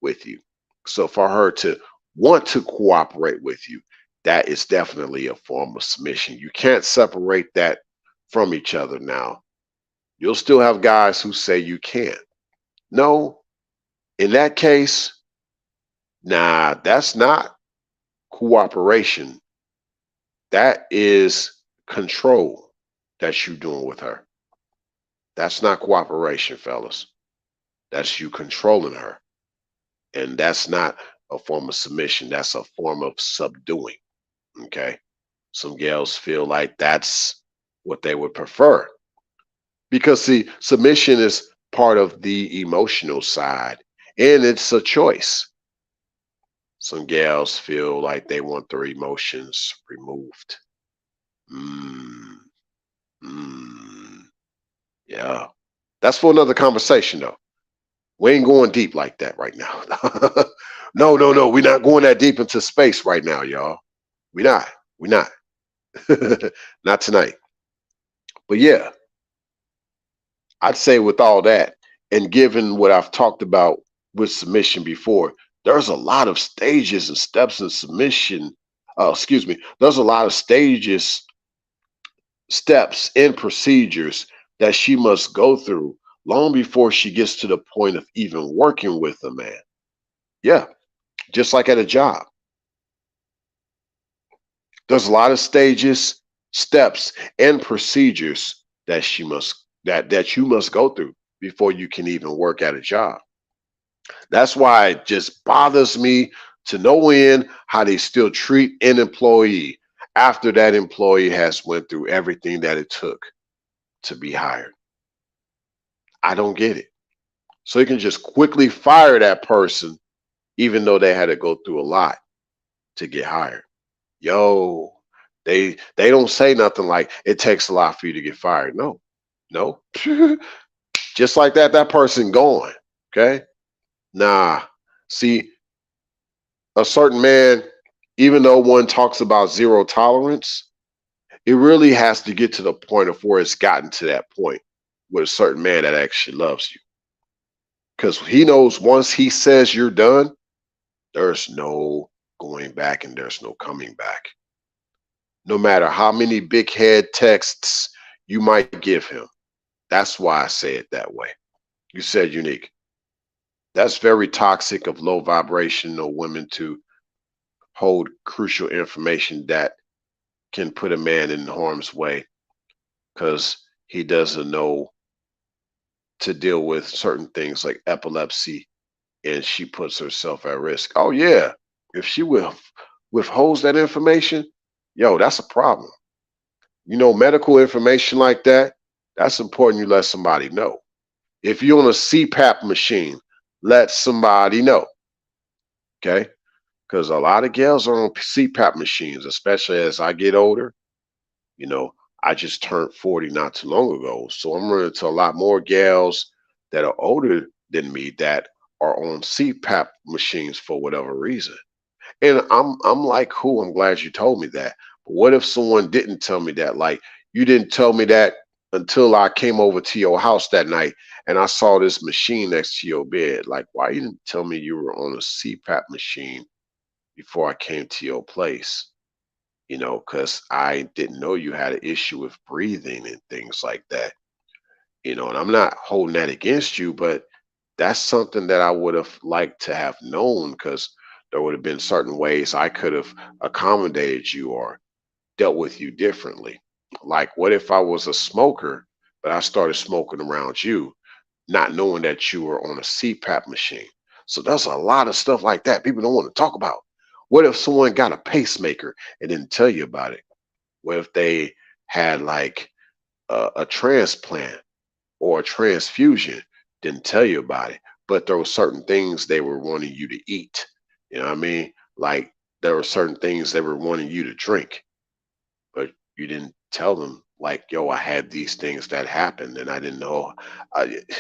with you. So for her to want to cooperate with you, that is definitely a form of submission. You can't separate that from each other now. You'll still have guys who say you can't. No, in that case, nah, that's not cooperation. That is control that you doing with her. That's not cooperation, fellas. That's you controlling her. And that's not a form of submission. That's a form of subduing. Okay. Some gals feel like that's what they would prefer. Because see, submission is part of the emotional side and it's a choice. Some gals feel like they want their emotions removed. Mm, mm, yeah. That's for another conversation though. We ain't going deep like that right now. No, no, no. We're not going that deep into space right now, y'all. We not. We not. Not tonight. But yeah, I'd say with all that, and given what I've talked about with submission before, there's a lot of stages and steps in submission. Excuse me. There's a lot of stages, steps, and procedures that she must go through long before she gets to the point of even working with a man. Yeah, just like at a job. There's a lot of stages, steps, and procedures that you must go through before you can even work at a job. That's why it just bothers me to no end how they still treat an employee after that employee has went through everything that it took to be hired. I don't get it. So you can just quickly fire that person even though they had to go through a lot to get hired. Yo, they don't say nothing like it takes a lot for you to get fired. No, no. Just like that, that person gone. Okay. Nah. See, a certain man, even though one talks about zero tolerance, It really has to get to the point of where it's gotten to that point with a certain man that actually loves you. Because he knows once he says you're done, there's no going back and there's no coming back. No matter how many big head texts you might give him. That's why I say it that way. You said unique. That's very toxic of low vibrational women to hold crucial information that can put a man in harm's way because he doesn't know to deal with certain things like epilepsy and she puts herself at risk. Oh, yeah. If she withholds that information, yo, that's a problem. You know, medical information like that, that's important you let somebody know. If you're on a CPAP machine, let somebody know. Okay. Because a lot of gals are on CPAP machines, especially as I get older. You know, I just turned 40 not too long ago. So I'm running into a lot more gals that are older than me that are on CPAP machines for whatever reason. And I'm like, cool, I'm glad you told me that. But what if someone didn't tell me that? Like you didn't tell me that until I came over to your house that night and I saw this machine next to your bed. Like, why you didn't tell me you were on a CPAP machine before I came to your place? You know, because I didn't know you had an issue with breathing and things like that. You know, and I'm not holding that against you, but that's something that I would have liked to have known because there would have been certain ways I could have accommodated you or dealt with you differently. Like, what if I was a smoker, but I started smoking around you, not knowing that you were on a CPAP machine? So there's a lot of stuff like that people don't want to talk about. What if someone got a pacemaker and didn't tell you about it? What if they had like a transplant or a transfusion, didn't tell you about it, but there were certain things they were wanting you to eat. You know what I mean? Like there were certain things they were wanting you to drink, but you didn't tell them like, yo, I had these things that happened and I didn't know.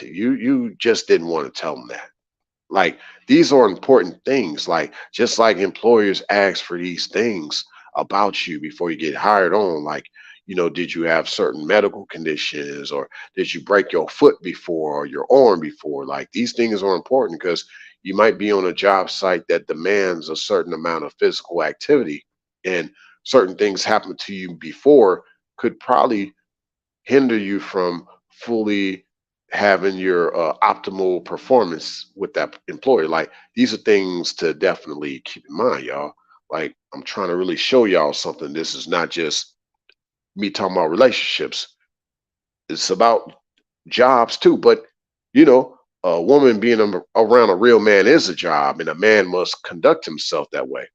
You just didn't want to tell them that. Like these are important things. Like just like employers ask for these things about you before you get hired on. Like, you know, did you have certain medical conditions or did you break your foot before or your arm before? Like these things are important because you might be on a job site that demands a certain amount of physical activity and certain things happened to you before could probably hinder you from fully having your optimal performance with that employer. Like these are things to definitely keep in mind, y'all. Like I'm trying to really show y'all something. This is not just me talking about relationships. It's about jobs too. But you know, a woman being around a real man is a job, and a man must conduct himself that way.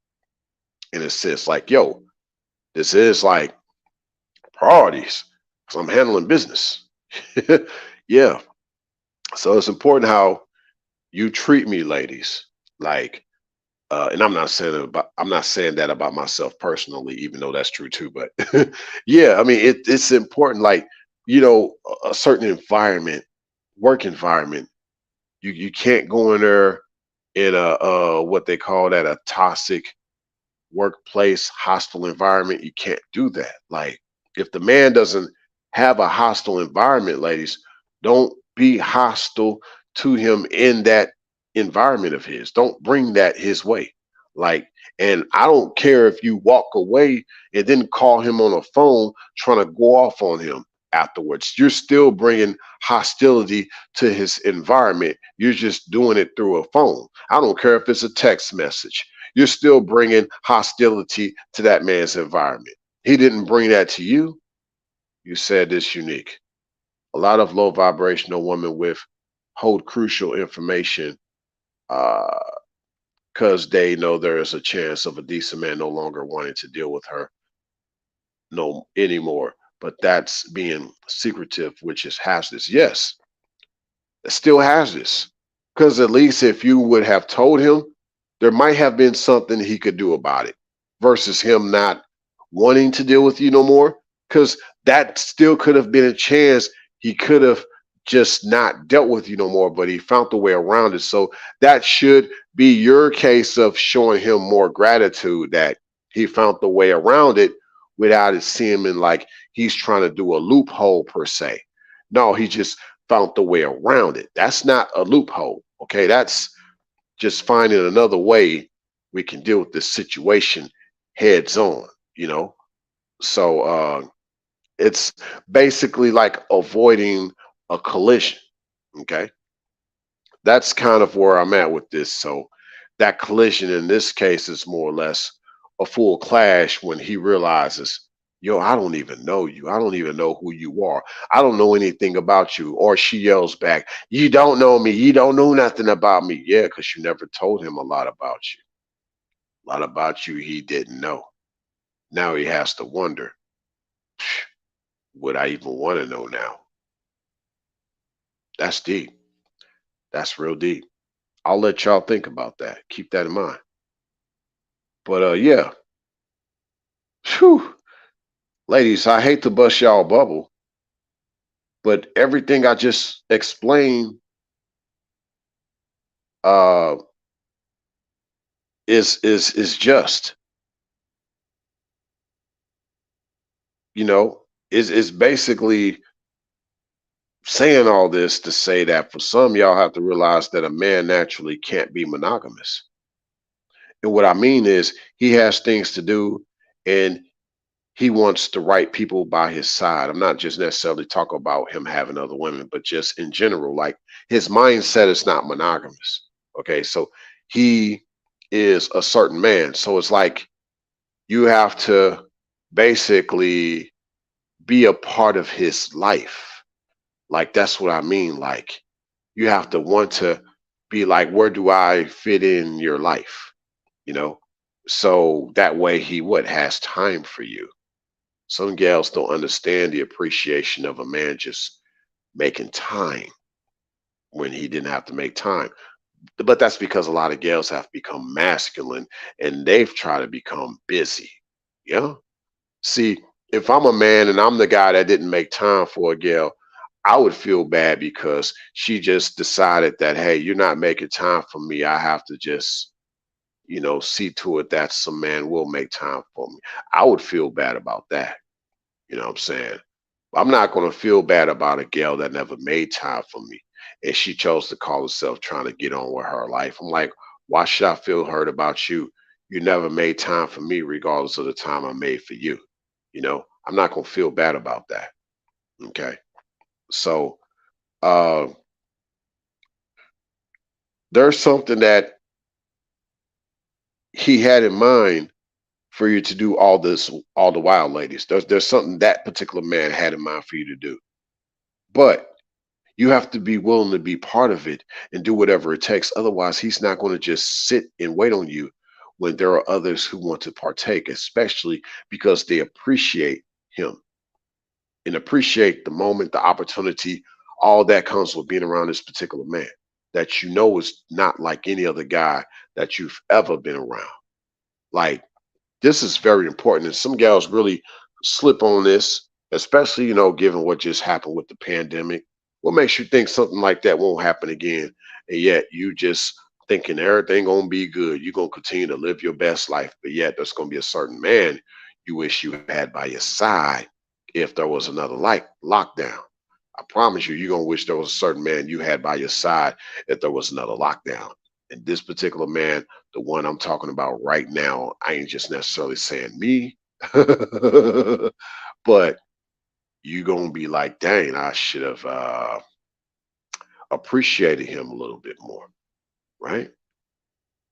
And it says like, yo, this is like priorities because I'm handling business. Yeah. So it's important how you treat me, ladies. Like, and I'm not saying that about myself personally, even though that's true too. But yeah, I mean, it's important. Like, you know, a certain environment, work environment. You can't go in there in a what they call that a toxic workplace, hostile environment. You can't do that. Like, if the man doesn't have a hostile environment, ladies, don't be hostile to him in that environment of his. Don't bring that his way. Like, and I don't care if you walk away and then call him on a phone trying to go off on him afterwards. You're still bringing hostility to his environment. You're just doing it through a phone. I don't care if it's a text message. You're still bringing hostility to that man's environment. He didn't bring that to you. You said it's unique. A lot of low vibrational women with hold crucial information because they know there is a chance of a decent man no longer wanting to deal with her no anymore. But that's being secretive, which is hazardous. Yes, it's still hazardous. Because at least if you would have told him, there might have been something he could do about it versus him not wanting to deal with you no more. Because that still could have been a chance he could have just not dealt with you no more, but he found the way around it. So that should be your case of showing him more gratitude that he found the way around it without it seeming like he's trying to do a loophole per se. No, he just found the way around it. That's not a loophole. Okay, that's just finding another way we can deal with this situation heads on, you know. So it's basically like avoiding a collision. Okay, that's kind of where I'm at with this. So that collision in this case is more or less a full clash when he realizes, yo, I don't even know you. I don't even know who you are. I don't know anything about you. Or she yells back, you don't know me. You don't know nothing about me. Yeah, because you never told him a lot about you. A lot about you he didn't know. Now he has to wonder, would I even want to know now? That's deep. That's real deep. I'll let y'all think about that. Keep that in mind. But yeah, whew, ladies, I hate to bust y'all bubble, but everything I just explained uh, is just, you know, is basically saying all this to say that for some y'all have to realize that a man naturally can't be monogamous. And what I mean is he has things to do, and he wants the right people by his side. I'm not just necessarily talking about him having other women, but just in general, like his mindset is not monogamous. Okay, so he is a certain man. So it's like you have to basically be a part of his life. Like that's what I mean. Like you have to want to be like, where do I fit in your life? You know? So that way he what has time for you. Some gals don't understand the appreciation of a man just making time when he didn't have to make time. But that's because a lot of gals have become masculine and they've tried to become busy. Yeah. See, if I'm a man and I'm the guy that didn't make time for a gal, I would feel bad because she just decided that, hey, you're not making time for me. I have to just, see to it that some man will make time for me. I would feel bad about that. You know what I'm saying? I'm not going to feel bad about a gal that never made time for me. And she chose to call herself trying to get on with her life. I'm like, why should I feel hurt about you? You never made time for me, regardless of the time I made for you. I'm not going to feel bad about that. Okay. So uh, there's something that he had in mind for you to do all this, all the while, ladies. There's something that particular man had in mind for you to do. But you have to be willing to be part of it and do whatever it takes. Otherwise, he's not going to just sit and wait on you when there are others who want to partake, especially because they appreciate him and appreciate the moment, the opportunity, all that comes with being around this particular man that you know is not like any other guy that you've ever been around. Like, this is very important. And some gals really slip on this, especially, given what just happened with the pandemic. What makes you think something like that won't happen again? And yet you just thinking everything gonna be good. You're gonna continue to live your best life, but yet there's gonna be a certain man you wish you had by your side if there was another like lockdown. I promise you, you're gonna wish there was a certain man you had by your side if there was another lockdown. And this particular man, the one I'm talking about right now, I ain't just necessarily saying me, but you gonna be like, dang, I should have appreciated him a little bit more, right?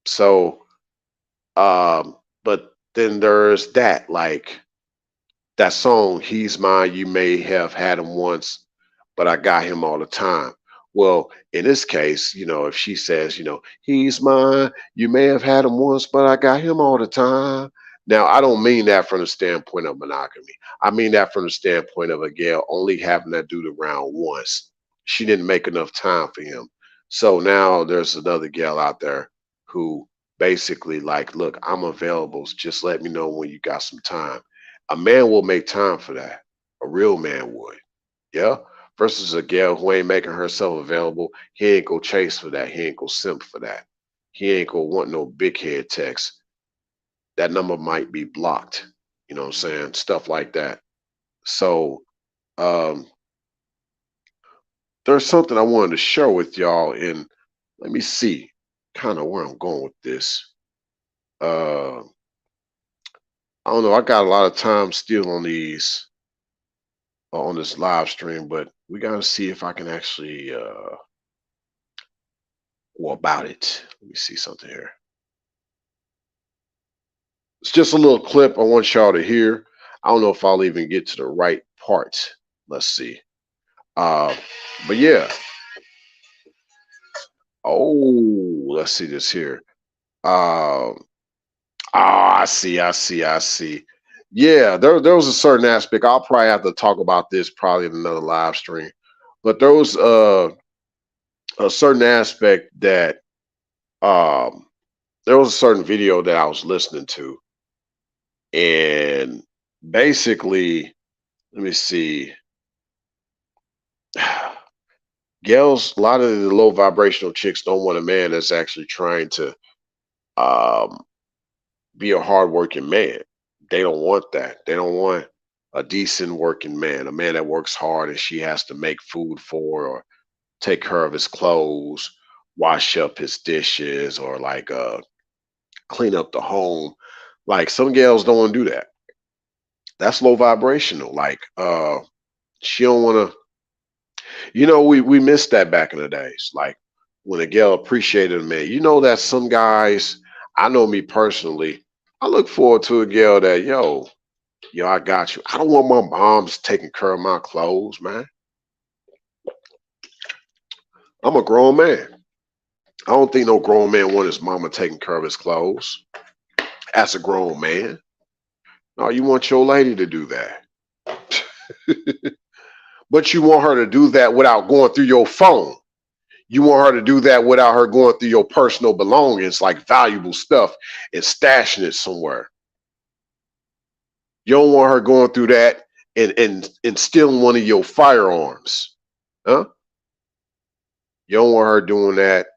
So, but then there's that, like that song, "He's Mine." You may have had him once, but I got him all the time. Well, in this case, if she says, he's mine, you may have had him once, but I got him all the time. Now, I don't mean that from the standpoint of monogamy. I mean that from the standpoint of a gal only having that dude around once. She didn't make enough time for him. So now there's another gal out there who basically like, look, I'm available. Just let me know when you got some time. A man will make time for that. A real man would. Yeah. Versus a gal who ain't making herself available. He ain't go chase for that. He ain't go simp for that. He ain't gonna want no big head text. That number might be blocked. You know what I'm saying? Stuff like that. So um, there's something I wanted to share with y'all, and let me see kind of where I'm going with this. Uh, I don't know. I got a lot of time still on these on this live stream, but we got to see if I can actually go about it. Let me see something here. It's just a little clip I want y'all to hear. I don't know if I'll even get to the right part. Let's see. Uh, but yeah. Oh, let's see this here. Um, I see. Yeah, there was a certain aspect. I'll probably have to talk about this probably in another live stream. But there was a certain aspect that um there was a certain video that I was listening to, and basically, let me see. Girls, a lot of the low vibrational chicks don't want a man that's actually trying to um be a hardworking man. They don't want that. They don't want a decent working man, a man that works hard and she has to make food for, or take care of his clothes, wash up his dishes, or like clean up the home. Like some gals don't want to do that. That's low vibrational. Like she don't want to. We missed that back in the days. Like when a gal appreciated a man. You know that some guys. I know me personally. I look forward to a gal that yo, I got you. I don't want my mom's taking care of my clothes, man. I'm a grown man. I don't think no grown man want his mama taking care of his clothes. As a grown man, no, you want your lady to do that. But you want her to do that without going through your phone. You want her to do that without her going through your personal belongings, like valuable stuff, and stashing it somewhere. You don't want her going through that and stealing one of your firearms. Huh? You don't want her doing that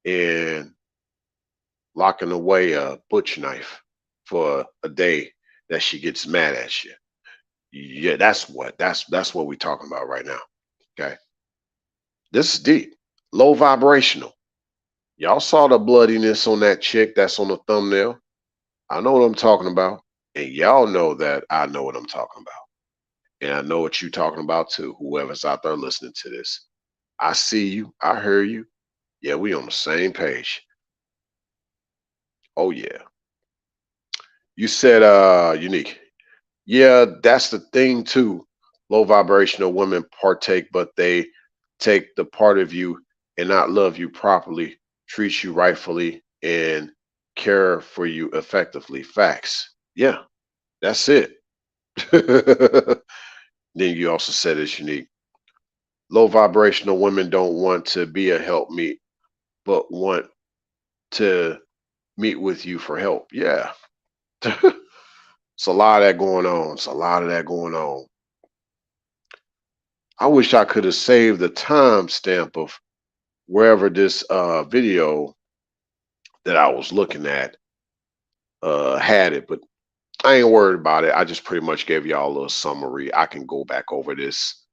and locking away a butch knife for a day that she gets mad at you. Yeah, that's what we're talking about right now. Okay. This is deep. Low vibrational. Y'all saw the bloodiness on that chick that's on the thumbnail. I know what I'm talking about. And y'all know that I know what I'm talking about. And I know what you're talking about too, whoever's out there listening to this. I see you. I hear you. Yeah, we on the same page. Oh yeah. You said unique. Yeah, that's the thing too. Low vibrational women partake, but they take the part of you and not love you properly, treat you rightfully, and care for you effectively. Facts. Yeah, that's it. Then you also said it's unique. Low vibrational women don't want to be a helpmeet, but want to meet with you for help. Yeah. It's a lot of that going on. It's a lot of that going on. I wish I could have saved the timestamp of wherever this video that I was looking at had it, but I ain't worried about it. I just pretty much gave y'all a little summary. I can go back over this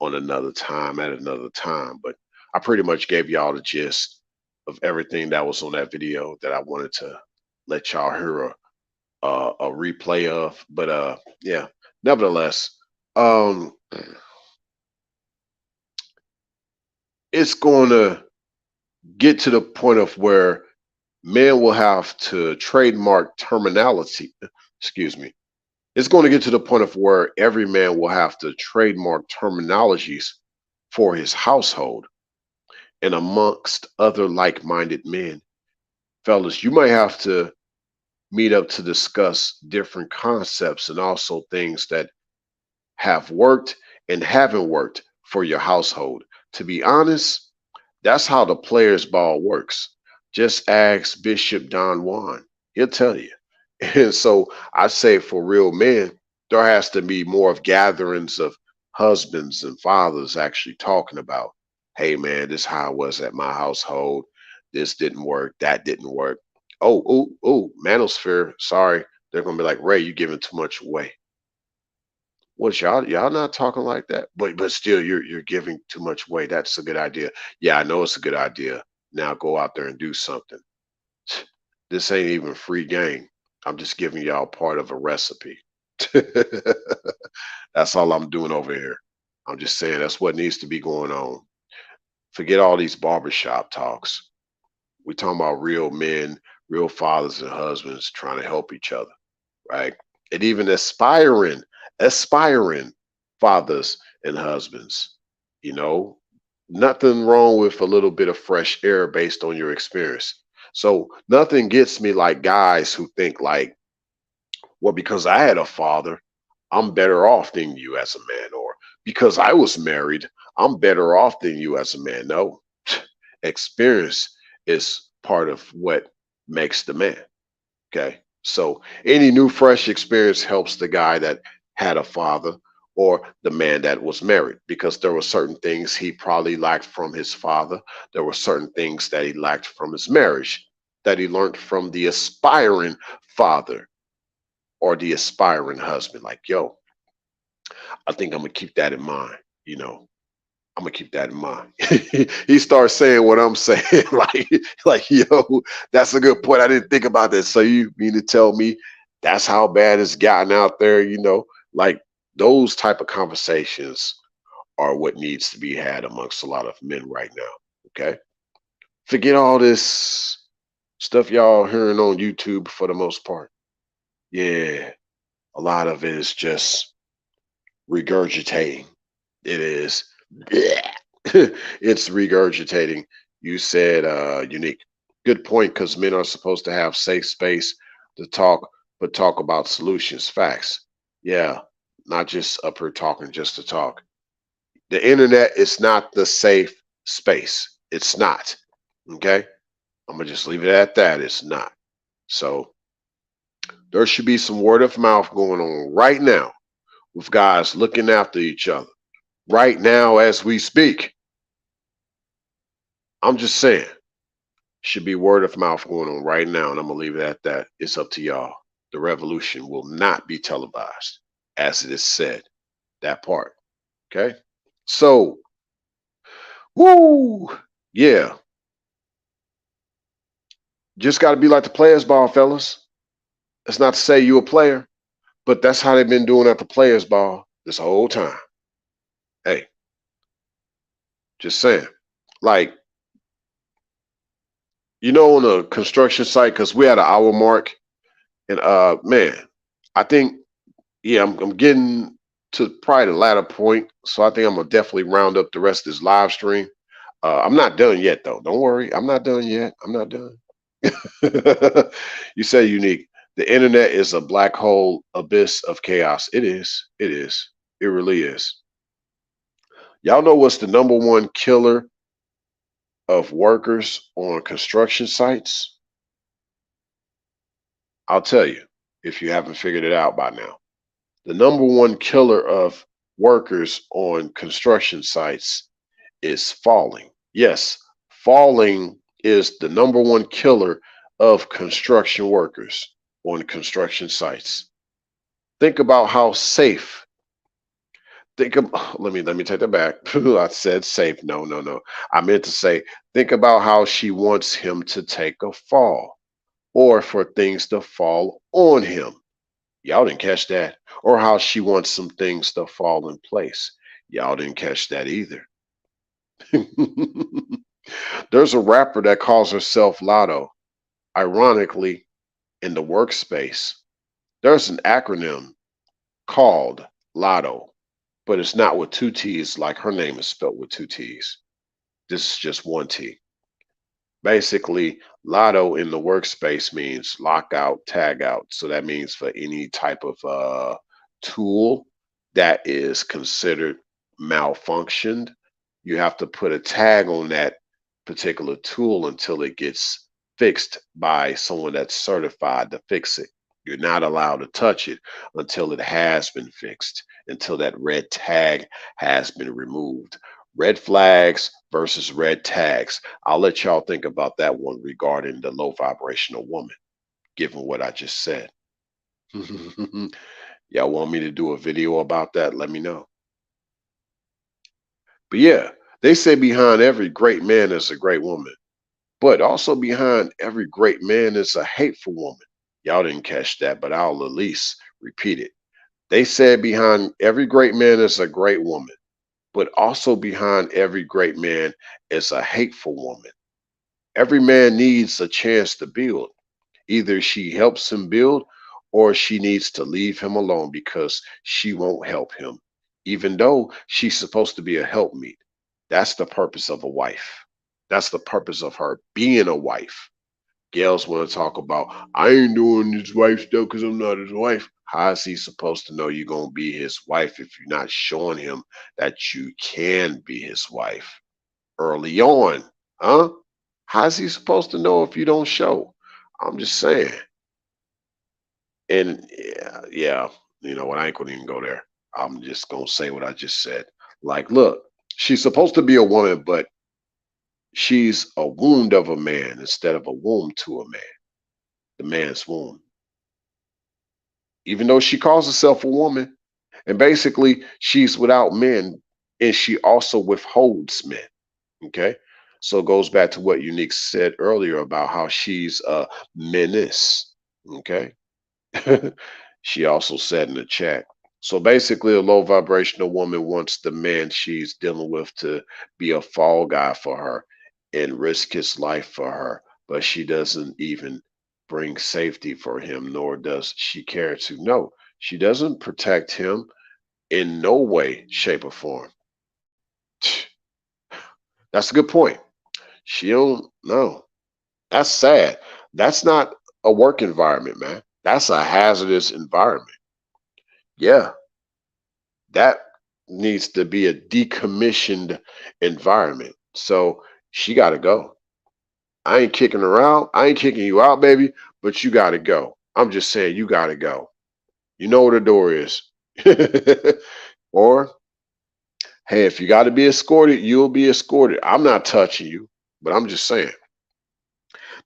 on another time at another time, but I pretty much gave y'all the gist of everything that was on that video that I wanted to let y'all hear a replay of. But yeah, nevertheless, um, it's going to get to the point of where men will have to trademark terminology. Excuse me. It's going to get to the point of where every man will have to trademark terminologies for his household and amongst other like-minded men. Fellas, you might have to meet up to discuss different concepts and also things that have worked and haven't worked for your household. To be honest, that's how the players ball works. Just ask Bishop Don Juan. He'll tell you. And so I say for real men, there has to be more of gatherings of husbands and fathers actually talking about, hey man, this how it was at my household. This didn't work. That didn't work. Oh, manosphere. Sorry. They're gonna be like, Ray, you giving too much away. What y'all not talking like that? But still you're giving too much away. That's a good idea. Yeah, I know it's a good idea. Now go out there and do something. This ain't even free game. I'm just giving y'all part of a recipe. That's all I'm doing over here. I'm just saying that's what needs to be going on. Forget all these barbershop talks. We talking about real men, real fathers and husbands trying to help each other, right? And even aspiring fathers and husbands. You know, nothing wrong with a little bit of fresh air based on your experience. So nothing gets me like guys who think like, well, because I had a father, I'm better off than you as a man, or because I was married, I'm better off than you as a man. No, experience is part of what makes the man. Okay. So any new fresh experience helps the guy that had a father or the man that was married because there were certain things he probably lacked from his father. There were certain things that he lacked from his marriage that he learned from the aspiring father or the aspiring husband. Like, yo, I think I'm gonna keep that in mind. You know, I'm gonna keep that in mind. He starts saying what I'm saying, like, yo, that's a good point. I didn't think about that. So you mean to tell me that's how bad it's gotten out there? You know, like those type of conversations are what needs to be had amongst a lot of men right now. Okay, forget all this stuff y'all hearing on YouTube for the most part. Yeah, a lot of it is just regurgitating. It is. It's regurgitating. You said unique. Good point, because men are supposed to have safe space to talk, but talk about solutions, facts. Yeah, not just up here talking just to talk. The internet is not the safe space. It's not. Okay? I'm gonna just leave it at that. It's not. So there should be some word of mouth going on right now with guys looking after each other. Right now as we speak. I'm just saying, should be word of mouth going on right now, and I'm gonna leave it at that. It's up to y'all. The revolution will not be televised, as it is said. That part. Okay. So, woo, yeah, just got to be like the players' ball, fellas. That's not to say you a player, but that's how they've been doing at the players' ball this whole time. Hey, just saying. Like, on a construction site, because we had an hour mark, and man, I think yeah, I'm getting to probably the latter point, so I think I'm gonna definitely round up the rest of this live stream. I'm not done yet, though. Don't worry, I'm not done yet. I'm not done. You say unique. The internet is a black hole abyss of chaos. It is. It is. It really is. Y'all know what's the number one killer of workers on construction sites? I'll tell you if you haven't figured it out by now. The number one killer of workers on construction sites is falling. Yes, falling is the number one killer of construction workers on construction sites. Think about how safe. Think of let me take that back. I said safe. No, no, no. I meant to say think about how she wants him to take a fall or for things to fall on him. Y'all didn't catch that. Or how she wants some things to fall in place. Y'all didn't catch that either. There's a rapper that calls herself Lotto. Ironically, in the workspace, there's an acronym called Lotto, but it's not with two T's like her name is spelled with two T's. This is just one T. Basically, Lotto in the workspace means lockout, tag out. So that means for any type of tool that is considered malfunctioned, you have to put a tag on that particular tool until it gets fixed by someone that's certified to fix it. You're not allowed to touch it until it has been fixed, until that red tag has been removed. Red flags versus red tags. I'll let y'all think about that one regarding the low vibrational woman, given what I just said. Y'all want me to do a video about that? Let me know. But yeah, they say behind every great man is a great woman, but also behind every great man is a hateful woman. Y'all didn't catch that, but I'll at least repeat it. They said behind every great man is a great woman, but also behind every great man is a hateful woman. Every man needs a chance to build. Either she helps him build or she needs to leave him alone because she won't help him, even though she's supposed to be a helpmeet. That's the purpose of a wife. That's the purpose of her being a wife. Gals want to talk about, I ain't doing his wife stuff because I'm not his wife. How is he supposed to know you're going to be his wife if you're not showing him that you can be his wife early on? Huh? How's he supposed to know if you don't show? I'm just saying. And yeah, you know what? I ain't gonna even go there. I'm just gonna say what I just said. Like, look, she's supposed to be a woman, but she's a wound of a man instead of a womb to a man, the man's womb. Even though she calls herself a woman, and basically she's without men, and she also withholds men. Okay. So it goes back to what Unique said earlier about how she's a menace. Okay. She also said in the chat. So basically, a low vibrational woman wants the man she's dealing with to be a fall guy for her and risk his life for her, but she doesn't even bring safety for him, nor does she care to. No, she doesn't protect him in no way, shape, or form. That's a good point. She don't know. That's sad. That's not a work environment, man. That's a hazardous environment. Yeah, that needs to be a decommissioned environment. So she got to go. I ain't kicking her out. I ain't kicking you out, baby, but you got to go. I'm just saying you got to go. You know where the door is. Or, hey, if you got to be escorted, you'll be escorted. I'm not touching you, but I'm just saying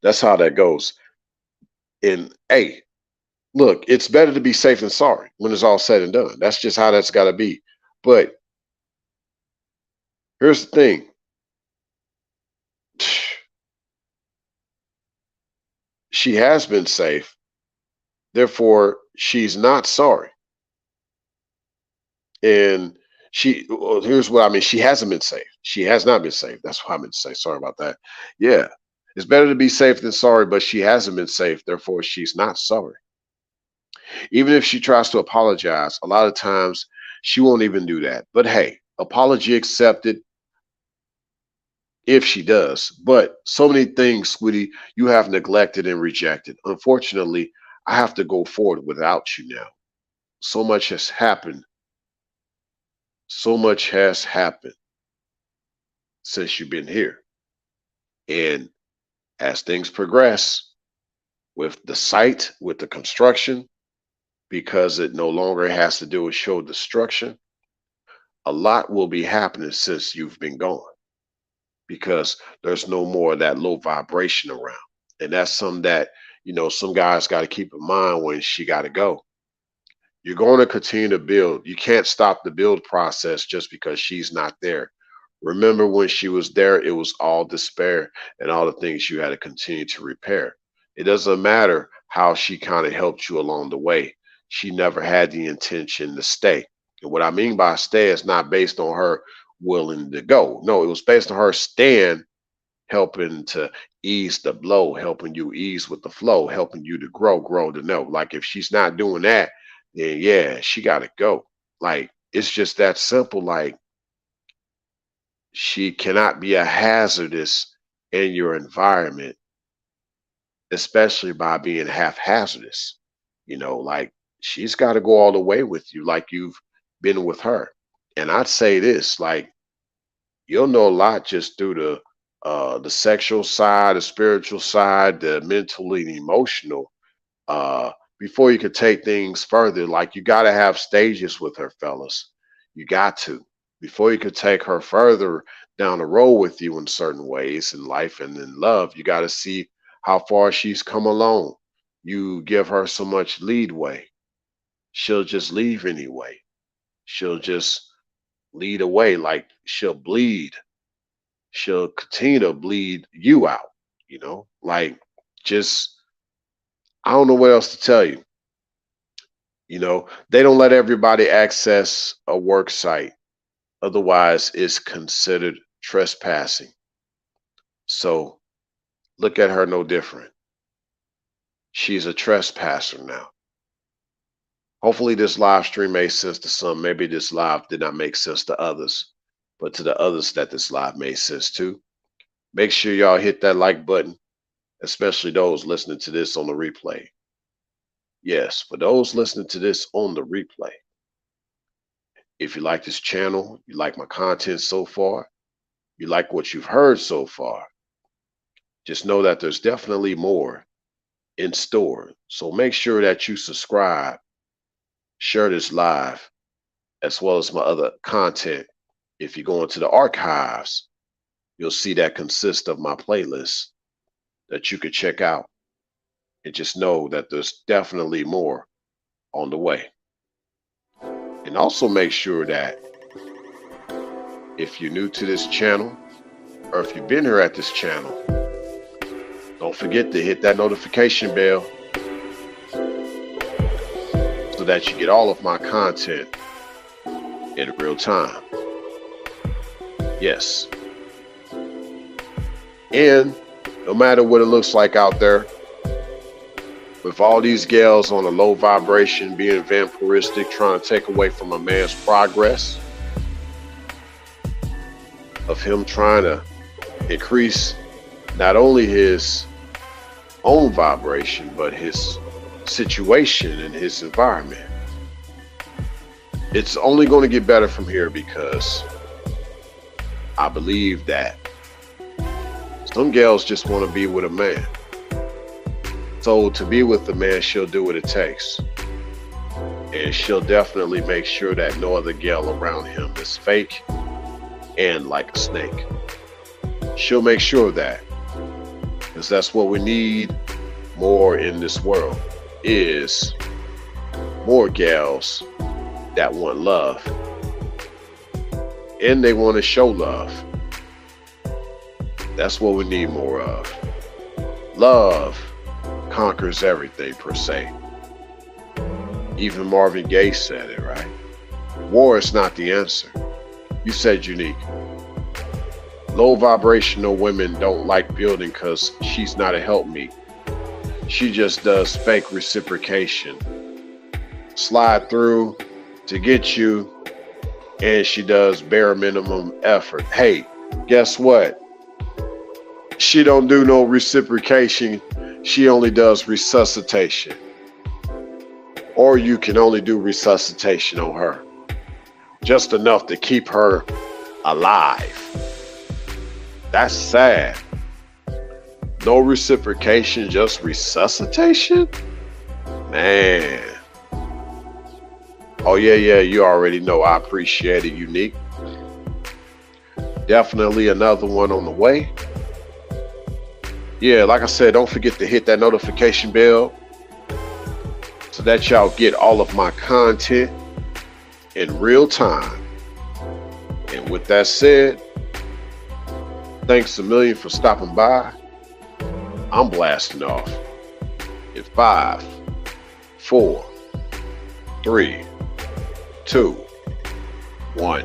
that's how that goes. And hey, look, it's better to be safe than sorry when it's all said and done. That's just how that's got to be. But here's the thing. She has been safe, therefore she's not sorry. And well, here's what I mean. She hasn't been safe. She has not been safe. That's what I meant to say. Sorry about that. Yeah. It's better to be safe than sorry, but she hasn't been safe. Therefore, she's not sorry. Even if she tries to apologize, a lot of times she won't even do that. But hey, apology accepted if she does. But so many things, sweetie, you have neglected and rejected. Unfortunately, I have to go forward without you now. So much has happened. So much has happened since you've been here. And as things progress with the site, with the construction, because it no longer has to do with show destruction, a lot will be happening since you've been gone because there's no more of that low vibration around. And that's something that, some guys got to keep in mind when she got to go. You're going to continue to build. You can't stop the build process just because she's not there. Remember when she was there, it was all despair and all the things you had to continue to repair. It doesn't matter how she kind of helped you along the way. She never had the intention to stay. And what I mean by stay is not based on her willing to go. No, it was based on her staying, helping to ease the blow, helping you ease with the flow, helping you to grow to know. Like if she's not doing that, then yeah, she got to go. Like it's just that simple. Like she cannot be a hazardous in your environment, especially by being half hazardous. Like she's got to go all the way with you, like you've been with her. And I'd say this, like you'll know a lot just through the sexual side, the spiritual side, the mental and emotional. Uh, Before you could take things further, like you got to have stages with her, fellas. You got to before you could take her further down the road with you in certain ways in life and in love. You got to see how far she's come along. You give her so much leadway. she'll just leave anyway. She'll just lead away, like she'll bleed. She'll continue to bleed you out, like just, I don't know what else to tell you. They don't let everybody access a work site. Otherwise, it's considered trespassing. So look at her no different. She's a trespasser now. Hopefully this live stream made sense to some. Maybe this live did not make sense to others, but to the others that this live made sense to, make sure y'all hit that like button, especially those listening to this on the replay. Yes, for those listening to this on the replay, if you like this channel, you like my content so far, you like what you've heard so far, just know that there's definitely more in store. So make sure that you subscribe, share this live, as well as my other content. If you go into the archives, you'll see that consists of my playlist that you could check out. And just know that there's definitely more on the way. And also make sure that if you're new to this channel, or if you've been here at this channel, don't forget to hit that notification bell so that you get all of my content in real time. Yes. And no matter what it looks like out there, with all these gals on a low vibration, being vampiristic, trying to take away from a man's progress, of him trying to increase not only his own vibration, but his situation and his environment. It's only going to get better from here, because I believe that some gals just want to be with a man. So to be with the man, she'll do what it takes. And she'll definitely make sure that no other gal around him is fake and like a snake. She'll make sure of that, because that's what we need more in this world, is more gals that want love. And they want to show love. That's what we need more of. Love conquers everything, per se. Even Marvin Gaye said it, right? War is not the answer. You said unique. Low vibrational women don't like building because she's not a helpmeet. She just does fake reciprocation. Slide through to get you, and she does bare minimum effort. Hey, guess what? She don't do no reciprocation. She only does resuscitation. Or you can only do resuscitation on her. Just enough to keep her alive. That's sad. No reciprocation, just resuscitation? Man. Oh yeah, you already know I appreciate it, Unique. Definitely another one on the way. Yeah, like I said, don't forget to hit that notification bell so that y'all get all of my content in real time. And with that said, thanks a million for stopping by. I'm blasting off in 5, 4, 3, 2, 1.